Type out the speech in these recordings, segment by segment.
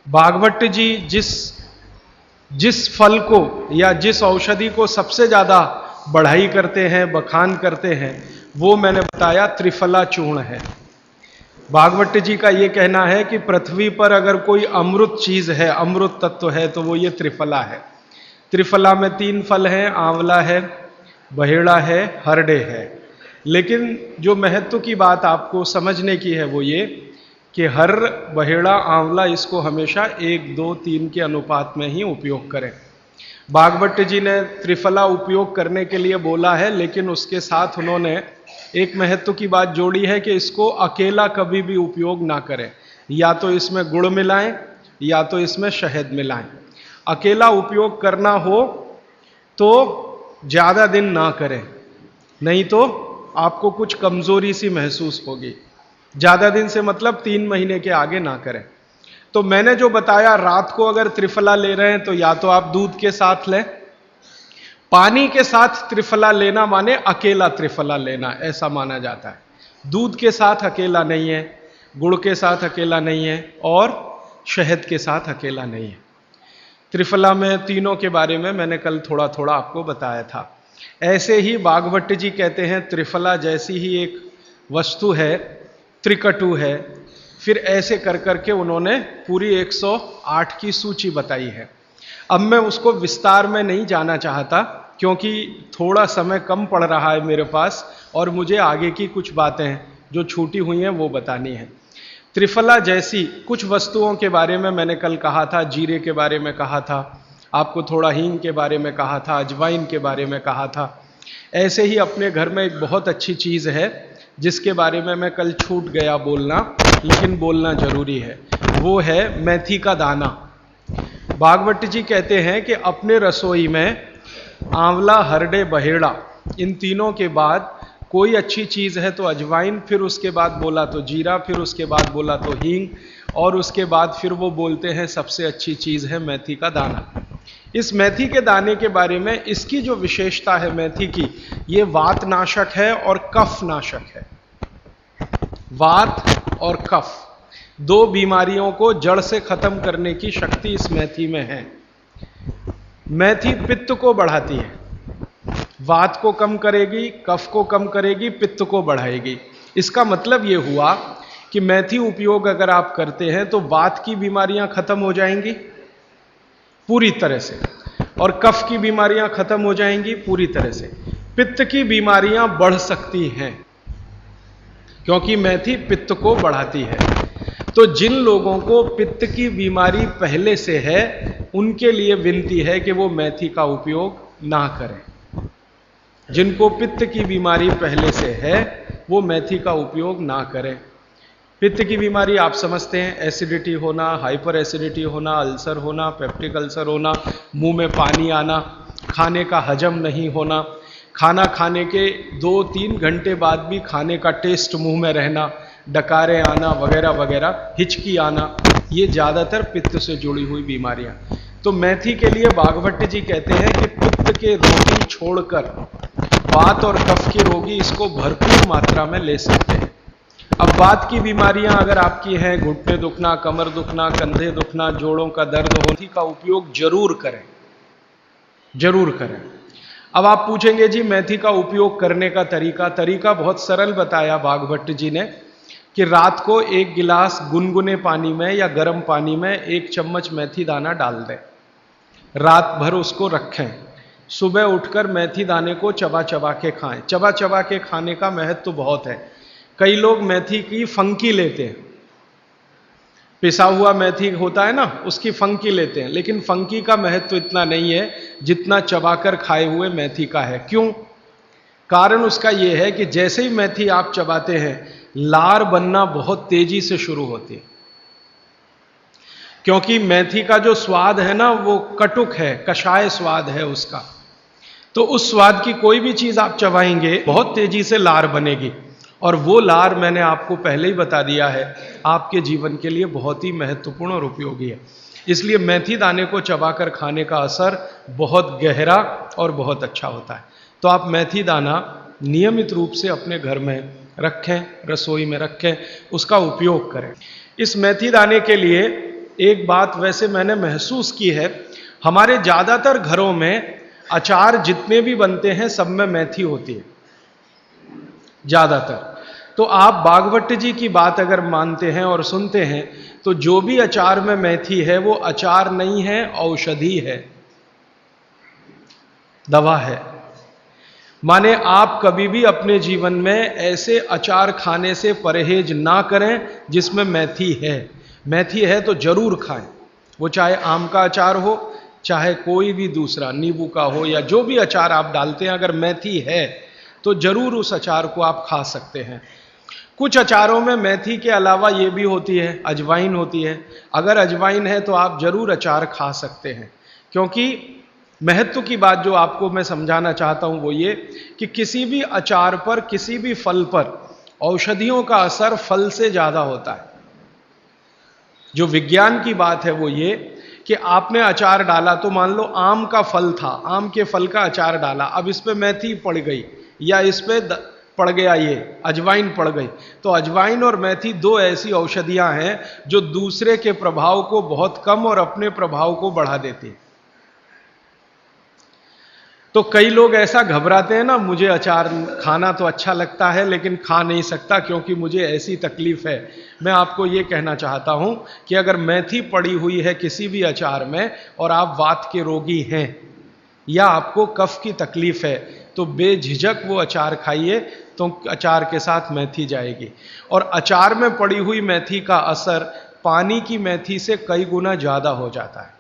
भागवत जी जिस जिस फल को या जिस औषधि को सबसे ज्यादा बढ़ाई करते हैं, बखान करते हैं, वो मैंने बताया त्रिफला चूर्ण है। भागवत जी का ये कहना है कि पृथ्वी पर अगर कोई अमृत चीज है, अमृत तत्व है, तो वो ये त्रिफला है। त्रिफला में 3 फल हैं, आंवला है, बहेड़ा है, हरडे है। लेकिन जो महत्व की बात आपको समझने की है वो ये कि हर, बहेड़ा, आंवला इसको हमेशा 1, 2, 3 के अनुपात में ही उपयोग करें। भागवत जी ने त्रिफला उपयोग करने के लिए बोला है, लेकिन उसके साथ उन्होंने एक महत्व की बात जोड़ी है कि इसको अकेला कभी भी उपयोग ना करें, या तो इसमें गुड़ मिलाएं या तो इसमें शहद मिलाएं। अकेला उपयोग करना हो तो ज्यादा दिन ना करें, नहीं तो आपको कुछ कमजोरी सी महसूस होगी। ज्यादा दिन से मतलब 3 महीने के आगे ना करें। तो मैंने जो बताया, रात को अगर त्रिफला ले रहे हैं तो या तो आप दूध के साथ लें, पानी के साथ त्रिफला लेना माने अकेला त्रिफला लेना, ऐसा माना जाता है। दूध के साथ अकेला नहीं है, गुड़ के साथ अकेला नहीं है, और शहद के साथ अकेला नहीं है। त्रिफला में तीनों के बारे में मैंने कल थोड़ा थोड़ा आपको बताया था। ऐसे ही भागवत जी कहते हैं त्रिफला जैसी ही एक वस्तु है, त्रिकटु है। फिर ऐसे कर करके उन्होंने पूरी 108 की सूची बताई है। अब मैं उसको विस्तार में नहीं जाना चाहता, क्योंकि थोड़ा समय कम पड़ रहा है मेरे पास, और मुझे आगे की कुछ बातें जो छूटी हुई हैं वो बतानी है। त्रिफला जैसी कुछ वस्तुओं के बारे में मैंने कल कहा था, जीरे के बारे में कहा था, आपको थोड़ा हींग के बारे में कहा था, अजवाइन के बारे में कहा था। ऐसे ही अपने घर में एक बहुत अच्छी चीज़ है जिसके बारे में मैं कल छूट गया बोलना, लेकिन बोलना जरूरी है, वो है मेथी का दाना। भागवत जी कहते हैं कि अपने रसोई में आंवला, हरडे, बहेड़ा, इन तीनों के बाद कोई अच्छी चीज़ है तो अजवाइन, फिर उसके बाद बोला तो जीरा, फिर उसके बाद बोला तो हींग, और उसके बाद फिर वो बोलते हैं सबसे अच्छी चीज़ है मेथी का दाना। इस मेथी के दाने के बारे में, इसकी जो विशेषता है मेथी की, ये वात नाशक है और कफ नाशक है। वात और कफ, 2 बीमारियों को जड़ से खत्म करने की शक्ति इस मेथी में है। मेथी पित्त को बढ़ाती है, वात को कम करेगी, कफ को कम करेगी, पित्त को बढ़ाएगी। इसका मतलब यह हुआ कि मेथी उपयोग अगर आप करते हैं तो वात की बीमारियां खत्म हो जाएंगी पूरी तरह से, और कफ की बीमारियां खत्म हो जाएंगी पूरी तरह से। पित्त की बीमारियां बढ़ सकती हैं, क्योंकि मेथी पित्त को बढ़ाती है। तो जिन लोगों को पित्त की बीमारी पहले से है, उनके लिए विनती है कि वो मेथी का उपयोग ना करें। जिनको पित्त की बीमारी पहले से है वो मेथी का उपयोग ना करें। पित्त की बीमारी आप समझते हैं, एसिडिटी होना, हाइपर एसिडिटी होना, अल्सर होना, पेप्टिक अल्सर होना, मुंह में पानी आना, खाने का हजम नहीं होना, खाना खाने के 2-3 घंटे बाद भी खाने का टेस्ट मुंह में रहना, डकारे आना वगैरह वगैरह, हिचकी आना, ये ज़्यादातर पित्त से जुड़ी हुई बीमारियां। तो मेथी के लिए भागवत जी कहते हैं कि पित्त के रोगी छोड़कर वात और कफ के रोगी इसको भरपूर मात्रा में ले सकते हैं। अब वात की बीमारियां अगर आपकी हैं, घुटने दुखना, कमर दुखना, कंधे दुखना, जोड़ों का दर्द होने का उपयोग जरूर करें, जरूर करें। अब आप पूछेंगे जी मेथी का उपयोग करने का तरीका बहुत सरल बताया भागवत जी ने, कि रात को 1 गिलास गुनगुने पानी में या गर्म पानी में 1 चम्मच मेथी दाना डाल दें, रात भर उसको रखें, सुबह उठकर मेथी दाने को चबा चबा के खाएं। चबा चबा के खाने का महत्व तो बहुत है। कई लोग मेथी की फंकी लेते हैं, पिसा हुआ मेथी होता है ना, उसकी फंकी लेते हैं, लेकिन फंकी का महत्व इतना नहीं है जितना चबाकर खाए हुए मेथी का है। क्यों? कारण उसका यह है कि जैसे ही मेथी आप चबाते हैं, लार बनना बहुत तेजी से शुरू होती है, क्योंकि मेथी का जो स्वाद है ना वो कटुक है, कषाय स्वाद है उसका। तो उस स्वाद की कोई भी चीज आप चबाएंगे बहुत तेजी से लार बनेगी, और वो लार मैंने आपको पहले ही बता दिया है आपके जीवन के लिए बहुत ही महत्वपूर्ण और उपयोगी है। इसलिए मेथी दाने को चबाकर खाने का असर बहुत गहरा और बहुत अच्छा होता है। तो आप मेथी दाना नियमित रूप से अपने घर में रखें, रसोई में रखें, उसका उपयोग करें। इस मेथी दाने के लिए एक बात वैसे मैंने महसूस की है, हमारे ज़्यादातर घरों में अचार जितने भी बनते हैं सब में मेथी होती है, ज़्यादातर। तो आप बागवट जी की बात अगर मानते हैं और सुनते हैं तो जो भी अचार में मेथी है वो अचार नहीं है, औषधि है, दवा है। माने आप कभी भी अपने जीवन में ऐसे अचार खाने से परहेज ना करें जिसमें मेथी है। मेथी है तो जरूर खाएं, वो चाहे आम का अचार हो, चाहे कोई भी दूसरा नींबू का हो, या जो भी अचार आप डालते हैं, अगर मेथी है तो जरूर उस अचार को आप खा सकते हैं। कुछ अचारों में मेथी के अलावा ये भी होती है, अजवाइन होती है। अगर अजवाइन है तो आप जरूर अचार खा सकते हैं, क्योंकि महत्व की बात जो आपको मैं समझाना चाहता हूं वो ये कि किसी भी अचार पर, किसी भी फल पर औषधियों का असर फल से ज्यादा होता है। जो विज्ञान की बात है वो ये कि आपने अचार डाला, तो मान लो आम का फल था, आम के फल का अचार डाला, अब इस पे मेथी पड़ गई या इस पे पड़ गया ये अजवाइन पड़ गई, तो अजवाइन और मेथी दो ऐसी औषधियां हैं जो दूसरे के प्रभाव को बहुत कम और अपने प्रभाव को बढ़ा देती हैं। तो कई लोग ऐसा घबराते हैं ना, मुझे अचार खाना तो अच्छा लगता है लेकिन खा नहीं सकता क्योंकि मुझे ऐसी तकलीफ है। मैं आपको ये कहना चाहता हूं कि अगर मेथी पड़ी हुई है किसी भी अचार में और आप वात के रोगी हैं या आपको कफ की तकलीफ है तो बेझिझक वो अचार खाइए, तो अचार के साथ मेथी जाएगी। और अचार में पड़ी हुई मेथी का असर पानी की मेथी से कई गुना ज्यादा हो जाता है।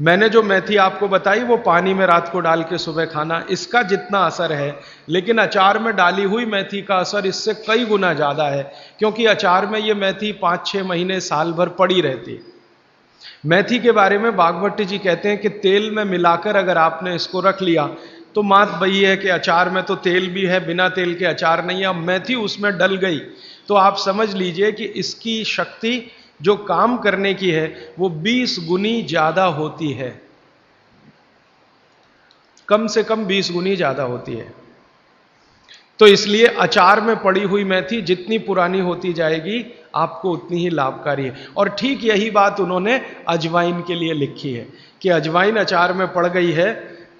मैंने जो मेथी आपको बताई वो पानी में रात को डाल के सुबह खाना, इसका जितना असर है, लेकिन अचार में डाली हुई मेथी का असर इससे कई गुना ज्यादा है, क्योंकि अचार में ये मेथी 5-6 महीने साल भर पड़ी रहती है। मेथी के बारे में बागवट जी कहते हैं कि तेल में मिलाकर अगर आपने इसको रख लिया तो बात वही है कि अचार में तो तेल भी है, बिना तेल के अचार नहीं है। अब मेथी उसमें डल गई तो आप समझ लीजिए कि इसकी शक्ति जो काम करने की है वो 20 गुनी ज्यादा होती है, कम से कम 20 गुनी ज्यादा होती है। तो इसलिए अचार में पड़ी हुई मेथी जितनी पुरानी होती जाएगी आपको उतनी ही लाभकारी है। और ठीक यही बात उन्होंने अजवाइन के लिए लिखी है कि अजवाइन अचार में पड़ गई है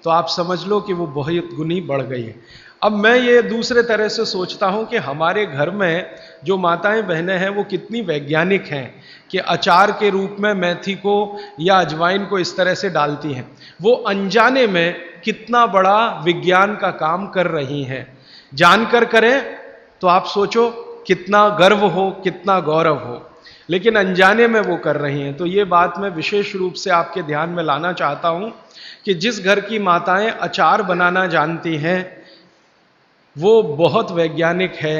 तो आप समझ लो कि वो बहुत गुनी बढ़ गई है। अब मैं ये दूसरे तरह से सोचता हूं कि हमारे घर में जो माताएं बहनें हैं वो कितनी वैज्ञानिक हैं कि अचार के रूप में मेथी को या अजवाइन को इस तरह से डालती हैं। वो अनजाने में कितना बड़ा विज्ञान का काम कर रही हैं। जानकर करें तो आप सोचो कितना गर्व हो, कितना गौरव हो, लेकिन अनजाने में वो कर रही हैं। तो ये बात मैं विशेष रूप से आपके ध्यान में लाना चाहता हूं कि जिस घर की माताएं अचार बनाना जानती हैं वो बहुत वैज्ञानिक है।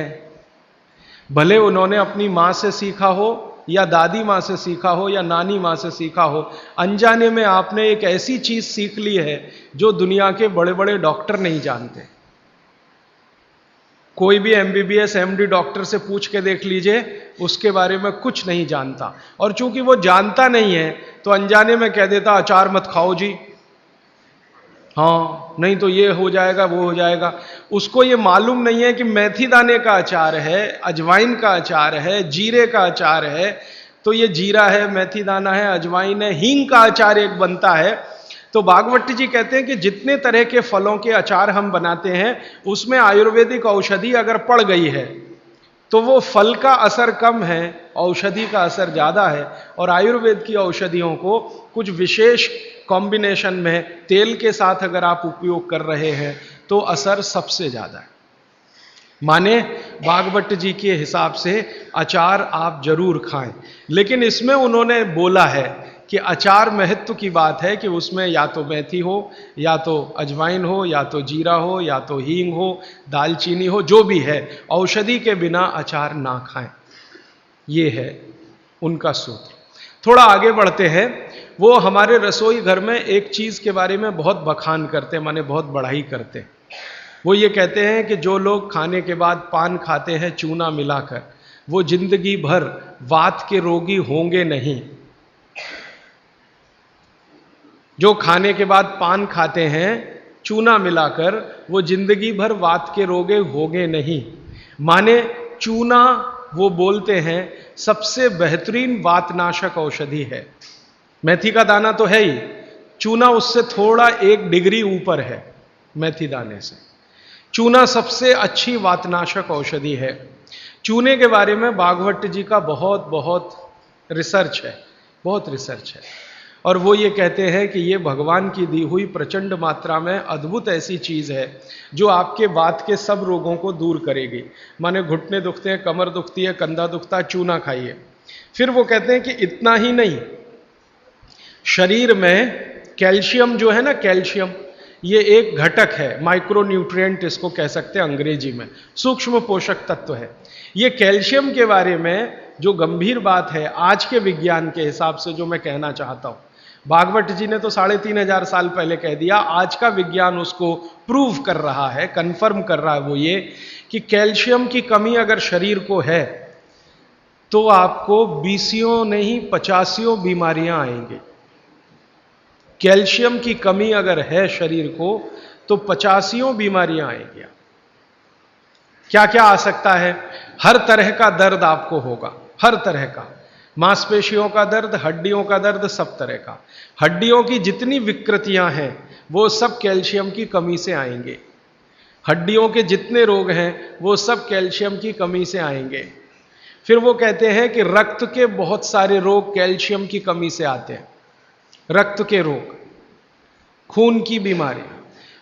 भले उन्होंने अपनी मां से सीखा हो या दादी मां से सीखा हो या नानी मां से सीखा हो, अनजाने में आपने एक ऐसी चीज सीख ली है जो दुनिया के बड़े बड़े डॉक्टर नहीं जानते। कोई भी MBBS MD डॉक्टर से पूछ के देख लीजिए, उसके बारे में कुछ नहीं जानता। और चूंकि वो जानता नहीं है तो अनजाने में कह देता अचार मत खाओ जी, हाँ नहीं तो ये हो जाएगा वो हो जाएगा। उसको ये मालूम नहीं है कि मेथी दाने का अचार है, अजवाइन का अचार है, जीरे का अचार है। तो ये जीरा है, मेथी दाना है, अजवाइन है, हींग का अचार एक बनता है। तो बागवट जी कहते हैं कि जितने तरह के फलों के अचार हम बनाते हैं उसमें आयुर्वेदिक औषधि अगर पड़ गई है तो वो फल का असर कम है, औषधि का असर ज्यादा है। और आयुर्वेद की औषधियों को कुछ विशेष कॉम्बिनेशन में तेल के साथ अगर आप उपयोग कर रहे हैं तो असर सबसे ज्यादा है। माने बागवट जी के हिसाब से अचार आप जरूर खाएं, लेकिन इसमें उन्होंने बोला है कि अचार महत्व की बात है कि उसमें या तो मेथी हो, या तो अजवाइन हो, या तो जीरा हो, या तो हींग हो, दालचीनी हो, जो भी है, औषधि के बिना अचार ना खाएं। ये है उनका सूत्र। थोड़ा आगे बढ़ते हैं। वो हमारे रसोई घर में एक चीज के बारे में बहुत बखान करते हैं, माने बहुत बढ़ाई करते हैं। वो ये कहते हैं कि जो लोग खाने के बाद पान खाते हैं चूना मिलाकर वो जिंदगी भर वात के रोगी होंगे नहीं। जो खाने के बाद पान खाते हैं चूना मिलाकर वो जिंदगी भर वात के रोगे होंगे नहीं। माने चूना वो बोलते हैं सबसे बेहतरीन वातनाशक औषधि है। मेथी का दाना तो है ही, चूना उससे थोड़ा 1 डिग्री ऊपर है मेथी दाने से। चूना सबसे अच्छी वातनाशक औषधि है। चूने के बारे में भागवत जी का बहुत बहुत रिसर्च है, बहुत रिसर्च है, और वो ये कहते हैं कि ये भगवान की दी हुई प्रचंड मात्रा में अद्भुत ऐसी चीज है जो आपके वात के सब रोगों को दूर करेगी। माने घुटने दुखते हैं, कमर दुखती है, कंधा दुखता है, चूना खाइए। फिर वो कहते हैं कि इतना ही नहीं, शरीर में कैल्शियम जो है ना, कैल्शियम ये एक घटक है, माइक्रो न्यूट्रिएंट इसको कह सकते हैं अंग्रेजी में, सूक्ष्म पोषक तत्व है। ये कैल्शियम के बारे में जो गंभीर बात है आज के विज्ञान के हिसाब से जो मैं कहना चाहता हूं, भागवत जी ने तो 3500 साल पहले कह दिया, आज का विज्ञान उसको प्रूव कर रहा है, कंफर्म कर रहा है। वो ये कि कैल्शियम की कमी अगर शरीर को है तो आपको 20 नहीं 50 बीमारियां आएंगी। कैल्शियम की कमी अगर है शरीर को तो 50 बीमारियां आएंगी। क्या क्या आ सकता है? हर तरह का दर्द आपको होगा, हर तरह का, मांसपेशियों का दर्द, हड्डियों का दर्द, सब तरह का। हड्डियों की जितनी विकृतियां हैं वो सब कैल्शियम की कमी से आएंगे। हड्डियों के जितने रोग हैं वो सब कैल्शियम की कमी से आएंगे। फिर वो कहते हैं कि रक्त के बहुत सारे रोग कैल्शियम की कमी से आते हैं, रक्त के रोग, खून की बीमारी।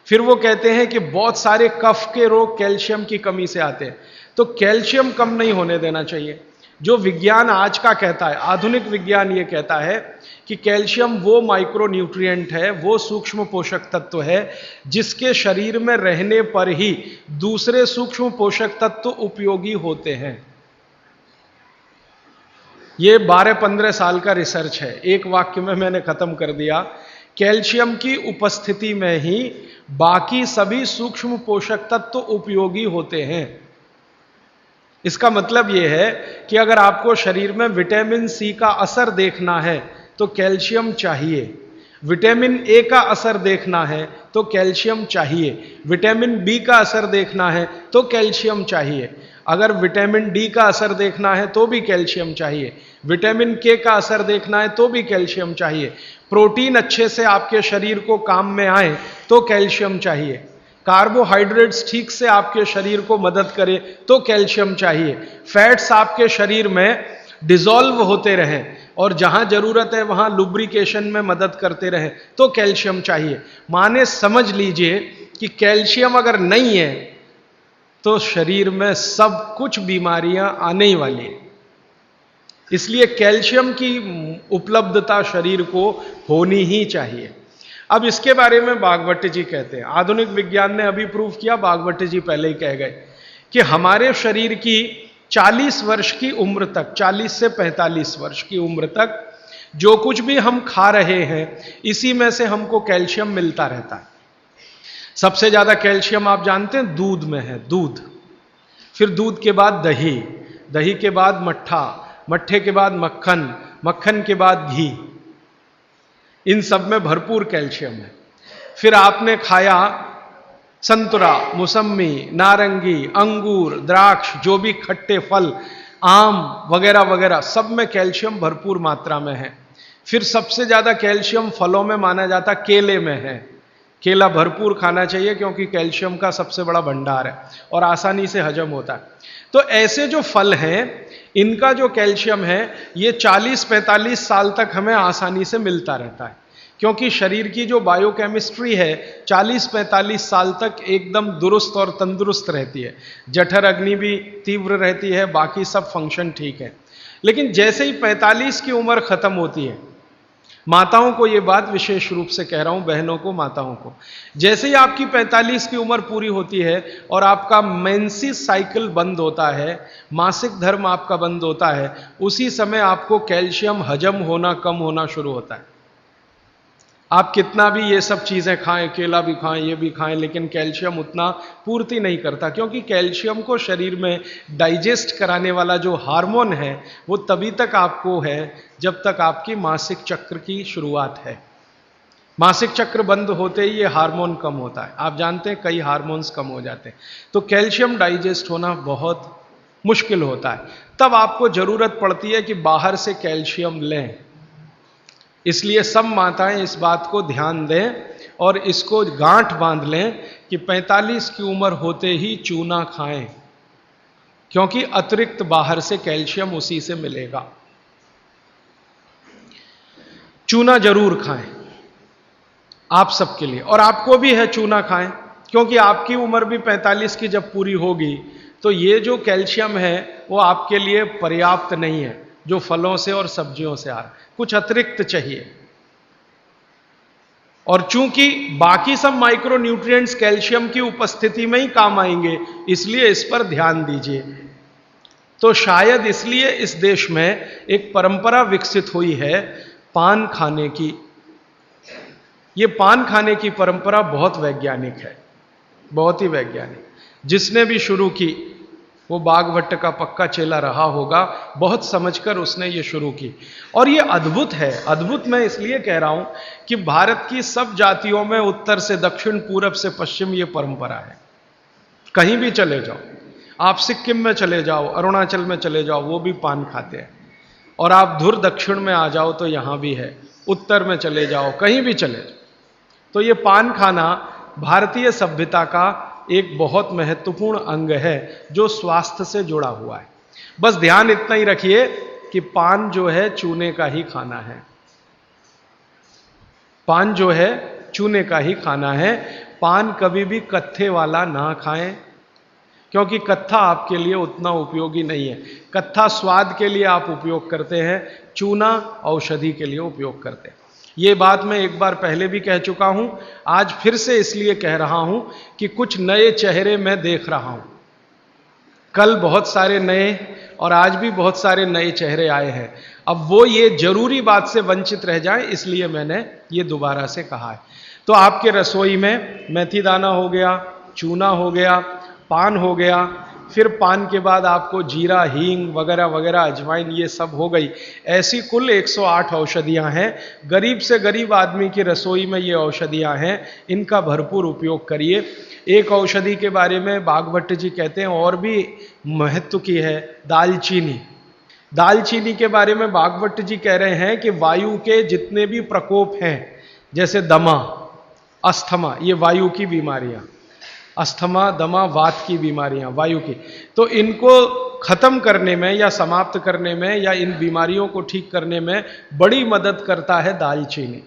फिर वो कहते हैं कि बहुत सारे कफ के रोग कैल्शियम की कमी से आते हैं। तो कैल्शियम कम नहीं होने देना चाहिए। जो विज्ञान आज का कहता है, आधुनिक विज्ञान ये कहता है कि कैल्शियम वो माइक्रो न्यूट्रिएंट है, वो सूक्ष्म पोषक तत्व है जिसके शरीर में रहने पर ही दूसरे सूक्ष्म पोषक तत्व उपयोगी होते हैं। ये 12-15 साल का रिसर्च है, एक वाक्य में मैंने खत्म कर दिया। कैल्शियम की उपस्थिति में ही बाकी सभी सूक्ष्म पोषक तत्व उपयोगी होते हैं। इसका मतलब यह है कि अगर आपको शरीर में विटामिन सी का असर देखना है तो कैल्शियम चाहिए, विटामिन ए का असर देखना है तो कैल्शियम चाहिए, विटामिन बी का असर देखना है तो कैल्शियम चाहिए, अगर विटामिन डी का असर देखना है तो भी कैल्शियम चाहिए, विटामिन के का असर देखना है तो भी कैल्शियम चाहिए, प्रोटीन अच्छे से आपके शरीर को काम में आए तो कैल्शियम चाहिए, कार्बोहाइड्रेट्स ठीक से आपके शरीर को मदद करे तो कैल्शियम चाहिए, फैट्स आपके शरीर में डिसॉल्व होते रहें और जहां जरूरत है वहां लुब्रिकेशन में मदद करते रहें तो कैल्शियम चाहिए। माने समझ लीजिए कि कैल्शियम अगर नहीं है तो शरीर में सब कुछ बीमारियां आने ही वाली है। इसलिए कैल्शियम की उपलब्धता शरीर को होनी ही चाहिए। अब इसके बारे में भागवत जी कहते हैं, आधुनिक विज्ञान ने अभी प्रूव किया, भागवत जी पहले ही कह गए कि हमारे शरीर की 40 वर्ष की उम्र तक, 40 से 45 वर्ष की उम्र तक जो कुछ भी हम खा रहे हैं इसी में से हमको कैल्शियम मिलता रहता है। सबसे ज्यादा कैल्शियम आप जानते हैं दूध में है, दूध, फिर दूध के बाद दही, दही के बाद मट्ठा, मट्ठे के बाद मक्खन, मक्खन के बाद घी, इन सब में भरपूर कैल्शियम है। फिर आपने खाया संतरा, मौसम्मी, नारंगी, अंगूर, द्राक्ष, जो भी खट्टे फल, आम वगैरह वगैरह, सब में कैल्शियम भरपूर मात्रा में है। फिर सबसे ज्यादा कैल्शियम फलों में माना जाता केले में है। केला भरपूर खाना चाहिए क्योंकि कैल्शियम का सबसे बड़ा भंडार है और आसानी से हजम होता है। तो ऐसे जो फल हैं इनका जो कैल्शियम है ये 40-45 साल तक हमें आसानी से मिलता रहता है, क्योंकि शरीर की जो बायोकेमिस्ट्री है 40-45 साल तक एकदम दुरुस्त और तंदुरुस्त रहती है, जठर अग्नि भी तीव्र रहती है, बाकी सब फंक्शन ठीक है। लेकिन जैसे ही 45 की उम्र खत्म होती है, माताओं को ये बात विशेष रूप से कह रहा हूं, बहनों को, माताओं को, जैसे ही आपकी 45 की उम्र पूरी होती है और आपका मेंसेस साइकिल बंद होता है, मासिक धर्म आपका बंद होता है, उसी समय आपको कैल्शियम हजम होना कम होना शुरू होता है। आप कितना भी ये सब चीजें खाएं, केला भी खाएं, ये भी खाएं, लेकिन कैल्शियम उतना पूर्ति नहीं करता, क्योंकि कैल्शियम को शरीर में डाइजेस्ट कराने वाला जो हार्मोन है वो तभी तक आपको है जब तक आपकी मासिक चक्र की शुरुआत है। मासिक चक्र बंद होते ही ये हार्मोन कम होता है। आप जानते हैं कई हार्मोन्स कम हो जाते हैं। तो कैल्शियम डाइजेस्ट होना बहुत मुश्किल होता है, तब आपको जरूरत पड़ती है कि बाहर से कैल्शियम लें। इसलिए सब माताएं इस बात को ध्यान दें और इसको गांठ बांध लें कि 45 की उम्र होते ही चूना खाएं, क्योंकि अतिरिक्त बाहर से कैल्शियम उसी से मिलेगा। चूना जरूर खाएं आप सबके लिए, और आपको भी है चूना खाएं, क्योंकि आपकी उम्र भी 45 की जब पूरी होगी तो ये जो कैल्शियम है वो आपके लिए पर्याप्त नहीं है जो फलों से और सब्जियों से आ रहा है, कुछ अतिरिक्त चाहिए। और चूंकि बाकी सब माइक्रो न्यूट्रिएंट्स कैल्शियम की उपस्थिति में ही काम आएंगे, इसलिए इस पर ध्यान दीजिए। तो शायद इसलिए इस देश में एक परंपरा विकसित हुई है पान खाने की। ये पान खाने की परंपरा बहुत वैज्ञानिक है, बहुत ही वैज्ञानिक। जिसने भी शुरू की वो बाघभट्ट का पक्का चेला रहा होगा, बहुत समझकर उसने ये शुरू की। और ये अद्भुत है। अद्भुत मैं इसलिए कह रहा हूं कि भारत की सब जातियों में उत्तर से दक्षिण, पूरब से पश्चिम ये परंपरा है। कहीं भी चले जाओ आप, सिक्किम में चले जाओ, अरुणाचल में चले जाओ, वो भी पान खाते हैं। और आप धुर दक्षिण में आ जाओ तो यहां भी है, उत्तर में चले जाओ, कहीं भी चले जाओ। तो ये पान खाना भारतीय सभ्यता का एक बहुत महत्वपूर्ण अंग है जो स्वास्थ्य से जुड़ा हुआ है। बस ध्यान इतना ही रखिए कि पान जो है चूने का ही खाना है। पान जो है चूने का ही खाना है। पान कभी भी कत्थे वाला ना खाएं, क्योंकि कत्था आपके लिए उतना उपयोगी नहीं है। कत्था स्वाद के लिए आप उपयोग करते हैं, चूना औषधि के लिए उपयोग करते हैं। ये बात मैं एक बार पहले भी कह चुका हूं, आज फिर से इसलिए कह रहा हूं कि कुछ नए चेहरे मैं देख रहा हूं। कल बहुत सारे नए और आज भी बहुत सारे नए चेहरे आए हैं। अब वो ये जरूरी बात से वंचित रह जाएं, इसलिए मैंने ये दोबारा से कहा है। तो आपके रसोई में मेथी दाना हो गया, चूना हो गया, पान हो गया, फिर पान के बाद आपको जीरा, हींग वगैरह वगैरह, अजवाइन, ये सब हो गई। ऐसी कुल 108 औषधियां हैं। गरीब से गरीब आदमी की रसोई में ये औषधियां हैं, इनका भरपूर उपयोग करिए। एक औषधि के बारे में बाघभट्ट जी कहते हैं और भी महत्व की है, दालचीनी। दालचीनी के बारे में बाघभट्ट जी कह रहे हैं कि वायु के जितने भी प्रकोप हैं, जैसे दमा, अस्थमा, ये वायु की बीमारियां, अस्थमा, दमा, वात की बीमारियां वायु की, तो इनको खत्म करने में या समाप्त करने में या इन बीमारियों को ठीक करने में बड़ी मदद करता है दालचीनी।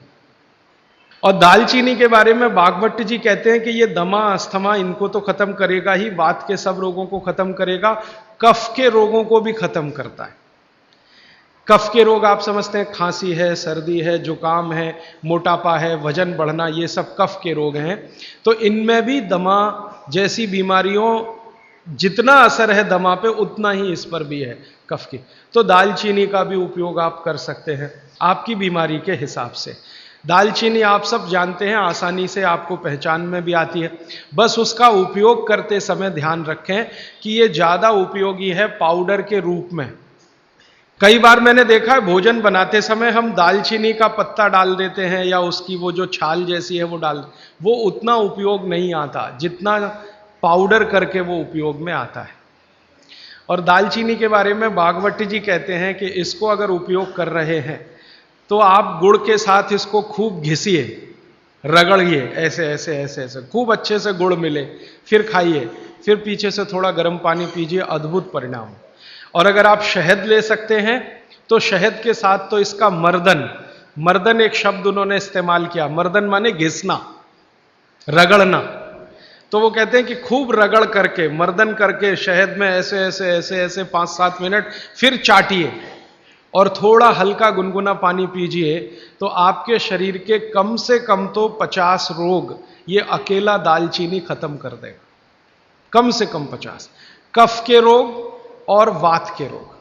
और दालचीनी के बारे में बाघभट्ट जी कहते हैं कि ये दमा, अस्थमा, इनको तो खत्म करेगा ही, वात के सब रोगों को खत्म करेगा, कफ के रोगों को भी खत्म करता है। कफ के रोग आप समझते हैं, खांसी है, सर्दी है, जुकाम है, मोटापा है, वजन बढ़ना, ये सब कफ के रोग हैं। तो इनमें भी दमा जैसी बीमारियों जितना असर है दमा पे, उतना ही इस पर भी है, कफ की। तो दालचीनी का भी उपयोग आप कर सकते हैं आपकी बीमारी के हिसाब से। दालचीनी आप सब जानते हैं, आसानी से आपको पहचान में भी आती है। बस उसका उपयोग करते समय ध्यान रखें कि ये ज़्यादा उपयोगी है पाउडर के रूप में। कई बार मैंने देखा है भोजन बनाते समय हम दालचीनी का पत्ता डाल देते हैं या उसकी वो जो छाल जैसी है वो वो उतना उपयोग नहीं आता जितना पाउडर करके वो उपयोग में आता है। और दालचीनी के बारे में बाघभट्ट जी कहते हैं कि इसको अगर उपयोग कर रहे हैं तो आप गुड़ के साथ इसको खूब घिसिए, रगड़िए, ऐसे ऐसे ऐसे ऐसे खूब अच्छे से गुड़ मिले, फिर खाइए, फिर पीछे से थोड़ा गर्म पानी पीजिए, अद्भुत परिणाम। और अगर आप शहद ले सकते हैं तो शहद के साथ तो इसका मर्दन, मर्दन एक शब्द उन्होंने इस्तेमाल किया, मर्दन माने घिसना, रगड़ना। तो वो कहते हैं कि खूब रगड़ करके, मर्दन करके शहद में ऐसे ऐसे ऐसे ऐसे 5-7 मिनट, फिर चाटिए और थोड़ा हल्का गुनगुना पानी पीजिए, तो आपके शरीर के कम से कम तो 50 रोग ये अकेला दालचीनी खत्म कर देगा, कम से कम 50। कफ के रोग और वात के रोग।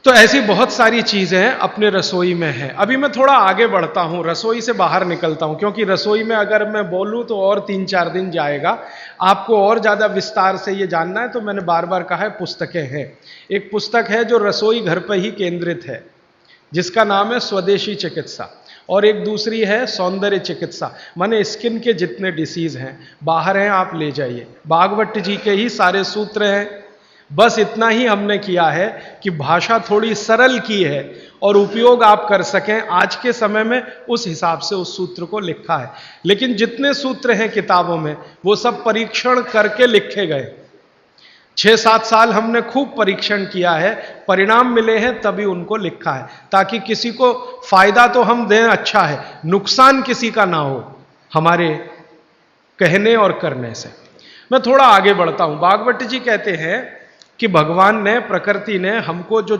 तो ऐसी बहुत सारी चीजें अपने रसोई में हैं। अभी मैं थोड़ा आगे बढ़ता हूं, रसोई से बाहर निकलता हूं, क्योंकि रसोई में अगर मैं बोलूं तो और 3-4 दिन जाएगा। आपको और ज्यादा विस्तार से ये जानना है तो मैंने बार बार कहा है, पुस्तकें हैं। एक पुस्तक है जो रसोई घर पर ही केंद्रित है, जिसका नाम है स्वदेशी चिकित्सा। और एक दूसरी है सौंदर्य चिकित्सा, माने स्किन के जितने डिसीज हैं बाहर हैं आप ले जाइए। भागवत जी के ही सारे सूत्र हैं। बस इतना ही हमने किया है कि भाषा थोड़ी सरल की है और उपयोग आप कर सकें आज के समय में, उस हिसाब से उस सूत्र को लिखा है। लेकिन जितने सूत्र हैं किताबों में वो सब परीक्षण करके लिखे गए। 6-7 साल हमने खूब परीक्षण किया है, परिणाम मिले हैं तभी उनको लिखा है, ताकि किसी को फायदा तो हम दें अच्छा है, नुकसान किसी का ना हो हमारे कहने और करने से। मैं थोड़ा आगे बढ़ता हूं। भागवत जी कहते हैं कि भगवान ने, प्रकृति ने हमको जो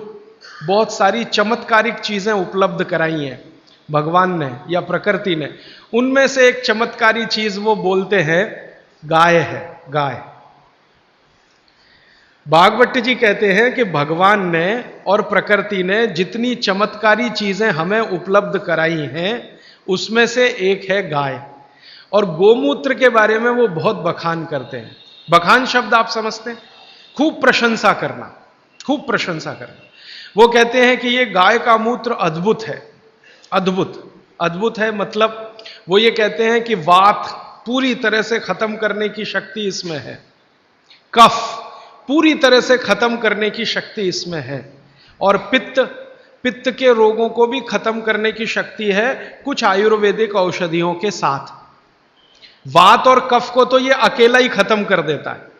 बहुत सारी चमत्कारिक चीजें उपलब्ध कराई हैं भगवान ने या प्रकृति ने, उनमें से एक चमत्कारी चीज वो बोलते हैं गाय है। गाय, भागवत जी कहते हैं कि भगवान ने और प्रकृति ने जितनी चमत्कारी चीजें हमें उपलब्ध कराई हैं उसमें से एक है गाय। और गोमूत्र के बारे में वो बहुत बखान करते हैं। बखान शब्द आप समझते हैं, खूब प्रशंसा करना, खूब प्रशंसा करना। वो कहते हैं कि ये गाय का मूत्र अद्भुत है। अद्भुत, अद्भुत है मतलब वो ये कहते हैं कि वात पूरी तरह से खत्म करने की शक्ति इसमें है, कफ पूरी तरह से खत्म करने की शक्ति इसमें है, और पित्त के रोगों को भी खत्म करने की शक्ति है कुछ आयुर्वेदिक औषधियों के साथ। वात और कफ को तो ये अकेला ही खत्म कर देता है,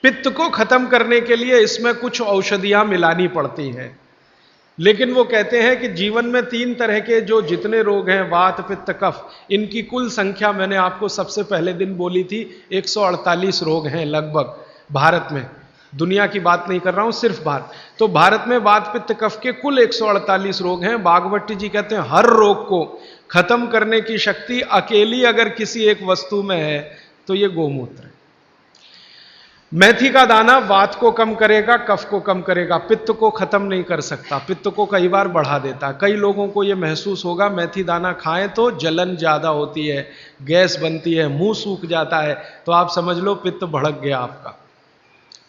पित्त को खत्म करने के लिए इसमें कुछ औषधियां मिलानी पड़ती हैं। लेकिन वो कहते हैं कि जीवन में 3 तरह के जो जितने रोग हैं, वात पित्त कफ, इनकी कुल संख्या मैंने आपको सबसे पहले दिन बोली थी 148 रोग हैं लगभग भारत में। दुनिया की बात नहीं कर रहा हूं, सिर्फ भारत। तो भारत में वात पित्त कफ के कुल 148 रोग हैं। भागवत जी कहते हैं हर रोग को खत्म करने की शक्ति अकेली अगर किसी एक वस्तु में है तो ये गोमूत्र है। मेथी का दाना वात को कम करेगा, कफ को कम करेगा, पित्त को खत्म नहीं कर सकता, पित्त को कई बार बढ़ा देता। कई लोगों को यह महसूस होगा मेथी दाना खाएं तो जलन ज्यादा होती है, गैस बनती है, मुंह सूख जाता है, तो आप समझ लो पित्त भड़क गया आपका,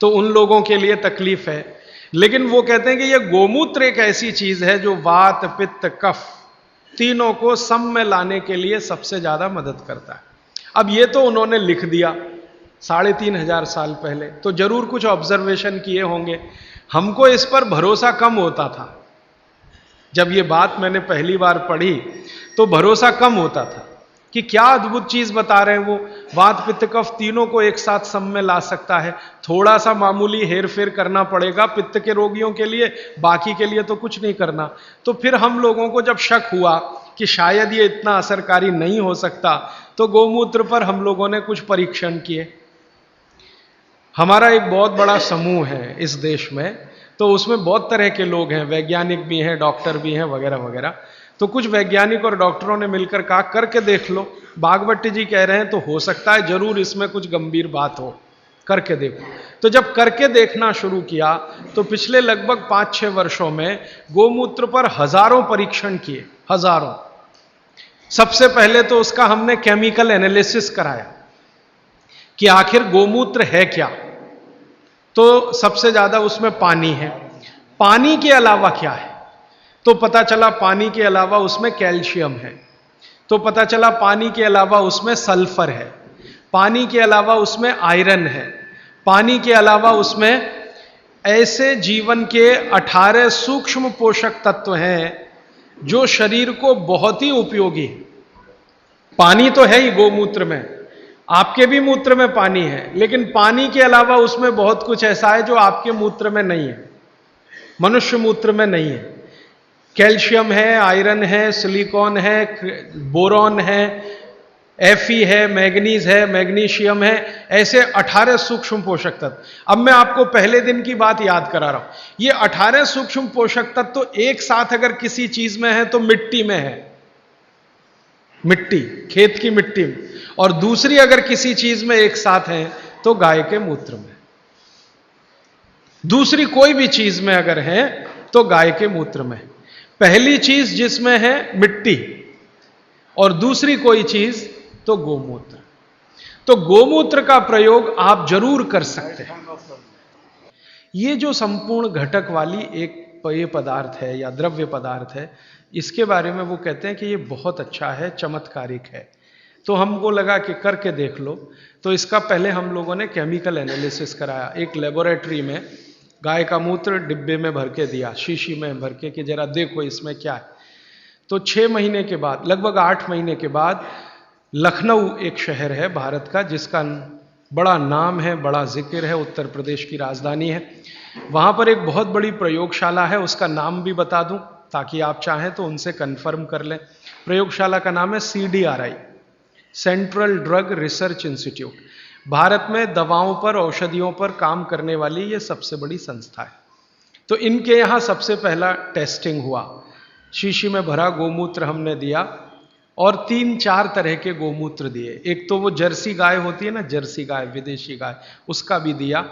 तो उन लोगों के लिए तकलीफ है। लेकिन वो कहते हैं कि यह गोमूत्र एक ऐसी चीज है जो वात पित्त कफ तीनों को सम में लाने के लिए सबसे ज्यादा मदद करता है। अब ये तो उन्होंने लिख दिया 3500 साल पहले, तो जरूर कुछ ऑब्जर्वेशन किए होंगे। हमको इस पर भरोसा कम होता था। जब ये बात मैंने पहली बार पढ़ी तो भरोसा कम होता था कि क्या अद्भुत चीज बता रहे हैं वो, वात पित्त कफ तीनों को एक साथ सम में ला सकता है। थोड़ा सा मामूली हेर फेर करना पड़ेगा पित्त के रोगियों के लिए, बाकी के लिए तो कुछ नहीं करना। तो फिर हम लोगों को जब शक हुआ कि शायद ये इतना असरकारी नहीं हो सकता, तो गोमूत्र पर हम लोगों ने कुछ परीक्षण किए। हमारा एक बहुत बड़ा समूह है इस देश में, तो उसमें बहुत तरह के लोग हैं, वैज्ञानिक भी हैं, डॉक्टर भी हैं, वगैरह वगैरह। तो कुछ वैज्ञानिक और डॉक्टरों ने मिलकर कहा करके देख लो। भागवत जी कह रहे हैं तो हो सकता है जरूर इसमें कुछ गंभीर बात हो, करके देखो। तो जब करके देखना शुरू किया तो पिछले लगभग 5-6 वर्षों में गोमूत्र पर हजारों परीक्षण किए, हजारों। सबसे पहले तो उसका हमने केमिकल एनालिसिस कराया कि आखिर गोमूत्र है क्या। तो सबसे ज्यादा उसमें पानी है, पानी के अलावा क्या है, तो पता चला पानी के अलावा उसमें कैल्शियम है, तो पता चला पानी के अलावा उसमें सल्फर है, पानी के अलावा उसमें आयरन है, पानी के अलावा उसमें ऐसे जीवन के 18 सूक्ष्म पोषक तत्व हैं जो शरीर को बहुत ही उपयोगी है। पानी तो है ही गोमूत्र में, आपके भी मूत्र में पानी है, लेकिन पानी के अलावा उसमें बहुत कुछ ऐसा है जो आपके मूत्र में नहीं है, मनुष्य मूत्र में नहीं है। कैल्शियम है, आयरन है, सिलिकॉन है, बोरॉन है, Fe है, मैग्नीज है, मैग्नीशियम है, ऐसे 18 सूक्ष्म पोषक तत्व। अब मैं आपको पहले दिन की बात याद करा रहा हूं। ये 18 सूक्ष्म पोषक तत्व तो एक साथ अगर किसी चीज में है तो मिट्टी में है, मिट्टी, खेत की मिट्टी में, और दूसरी अगर किसी चीज में एक साथ है तो गाय के मूत्र में। दूसरी कोई भी चीज में अगर है तो गाय के मूत्र में। पहली चीज जिसमें है मिट्टी और दूसरी कोई चीज तो गोमूत्र। तो गोमूत्र का प्रयोग आप जरूर कर सकते हैं। ये जो संपूर्ण घटक वाली एक पेय पदार्थ है या द्रव्य पदार्थ है, इसके बारे में वो कहते हैं कि ये बहुत अच्छा है, चमत्कारिक है। तो हमको लगा कि करके देख लो। तो इसका पहले हम लोगों ने केमिकल एनालिसिस कराया। एक लेबोरेटरी में गाय का मूत्र डिब्बे में भर के दिया, शीशी में भर के, कि जरा देखो इसमें क्या है। तो 6 महीने के बाद, लगभग 8 महीने के बाद, लखनऊ एक शहर है भारत का जिसका बड़ा नाम है, बड़ा जिक्र है, उत्तर प्रदेश की राजधानी है। वहाँ पर एक बहुत बड़ी प्रयोगशाला है, उसका नाम भी बता दूं ताकि आप चाहें तो उनसे कंफर्म कर लें। प्रयोगशाला का नाम है CDRI, central drug research institute. Bharat में दवाओं पर, औषधियों पर काम करने वाली ये सबसे बड़ी संस्था है। तो इनके यहाँ सबसे पहला टेस्टिंग हुआ। शीशी में भरा गोमूत्र हमने दिया और 3-4 तरह के गोमूत्र दिए। एक तो वो जर्सी गाय होती है ना, जर्सी गाय, विदेशी गाय, उसका भी दिया,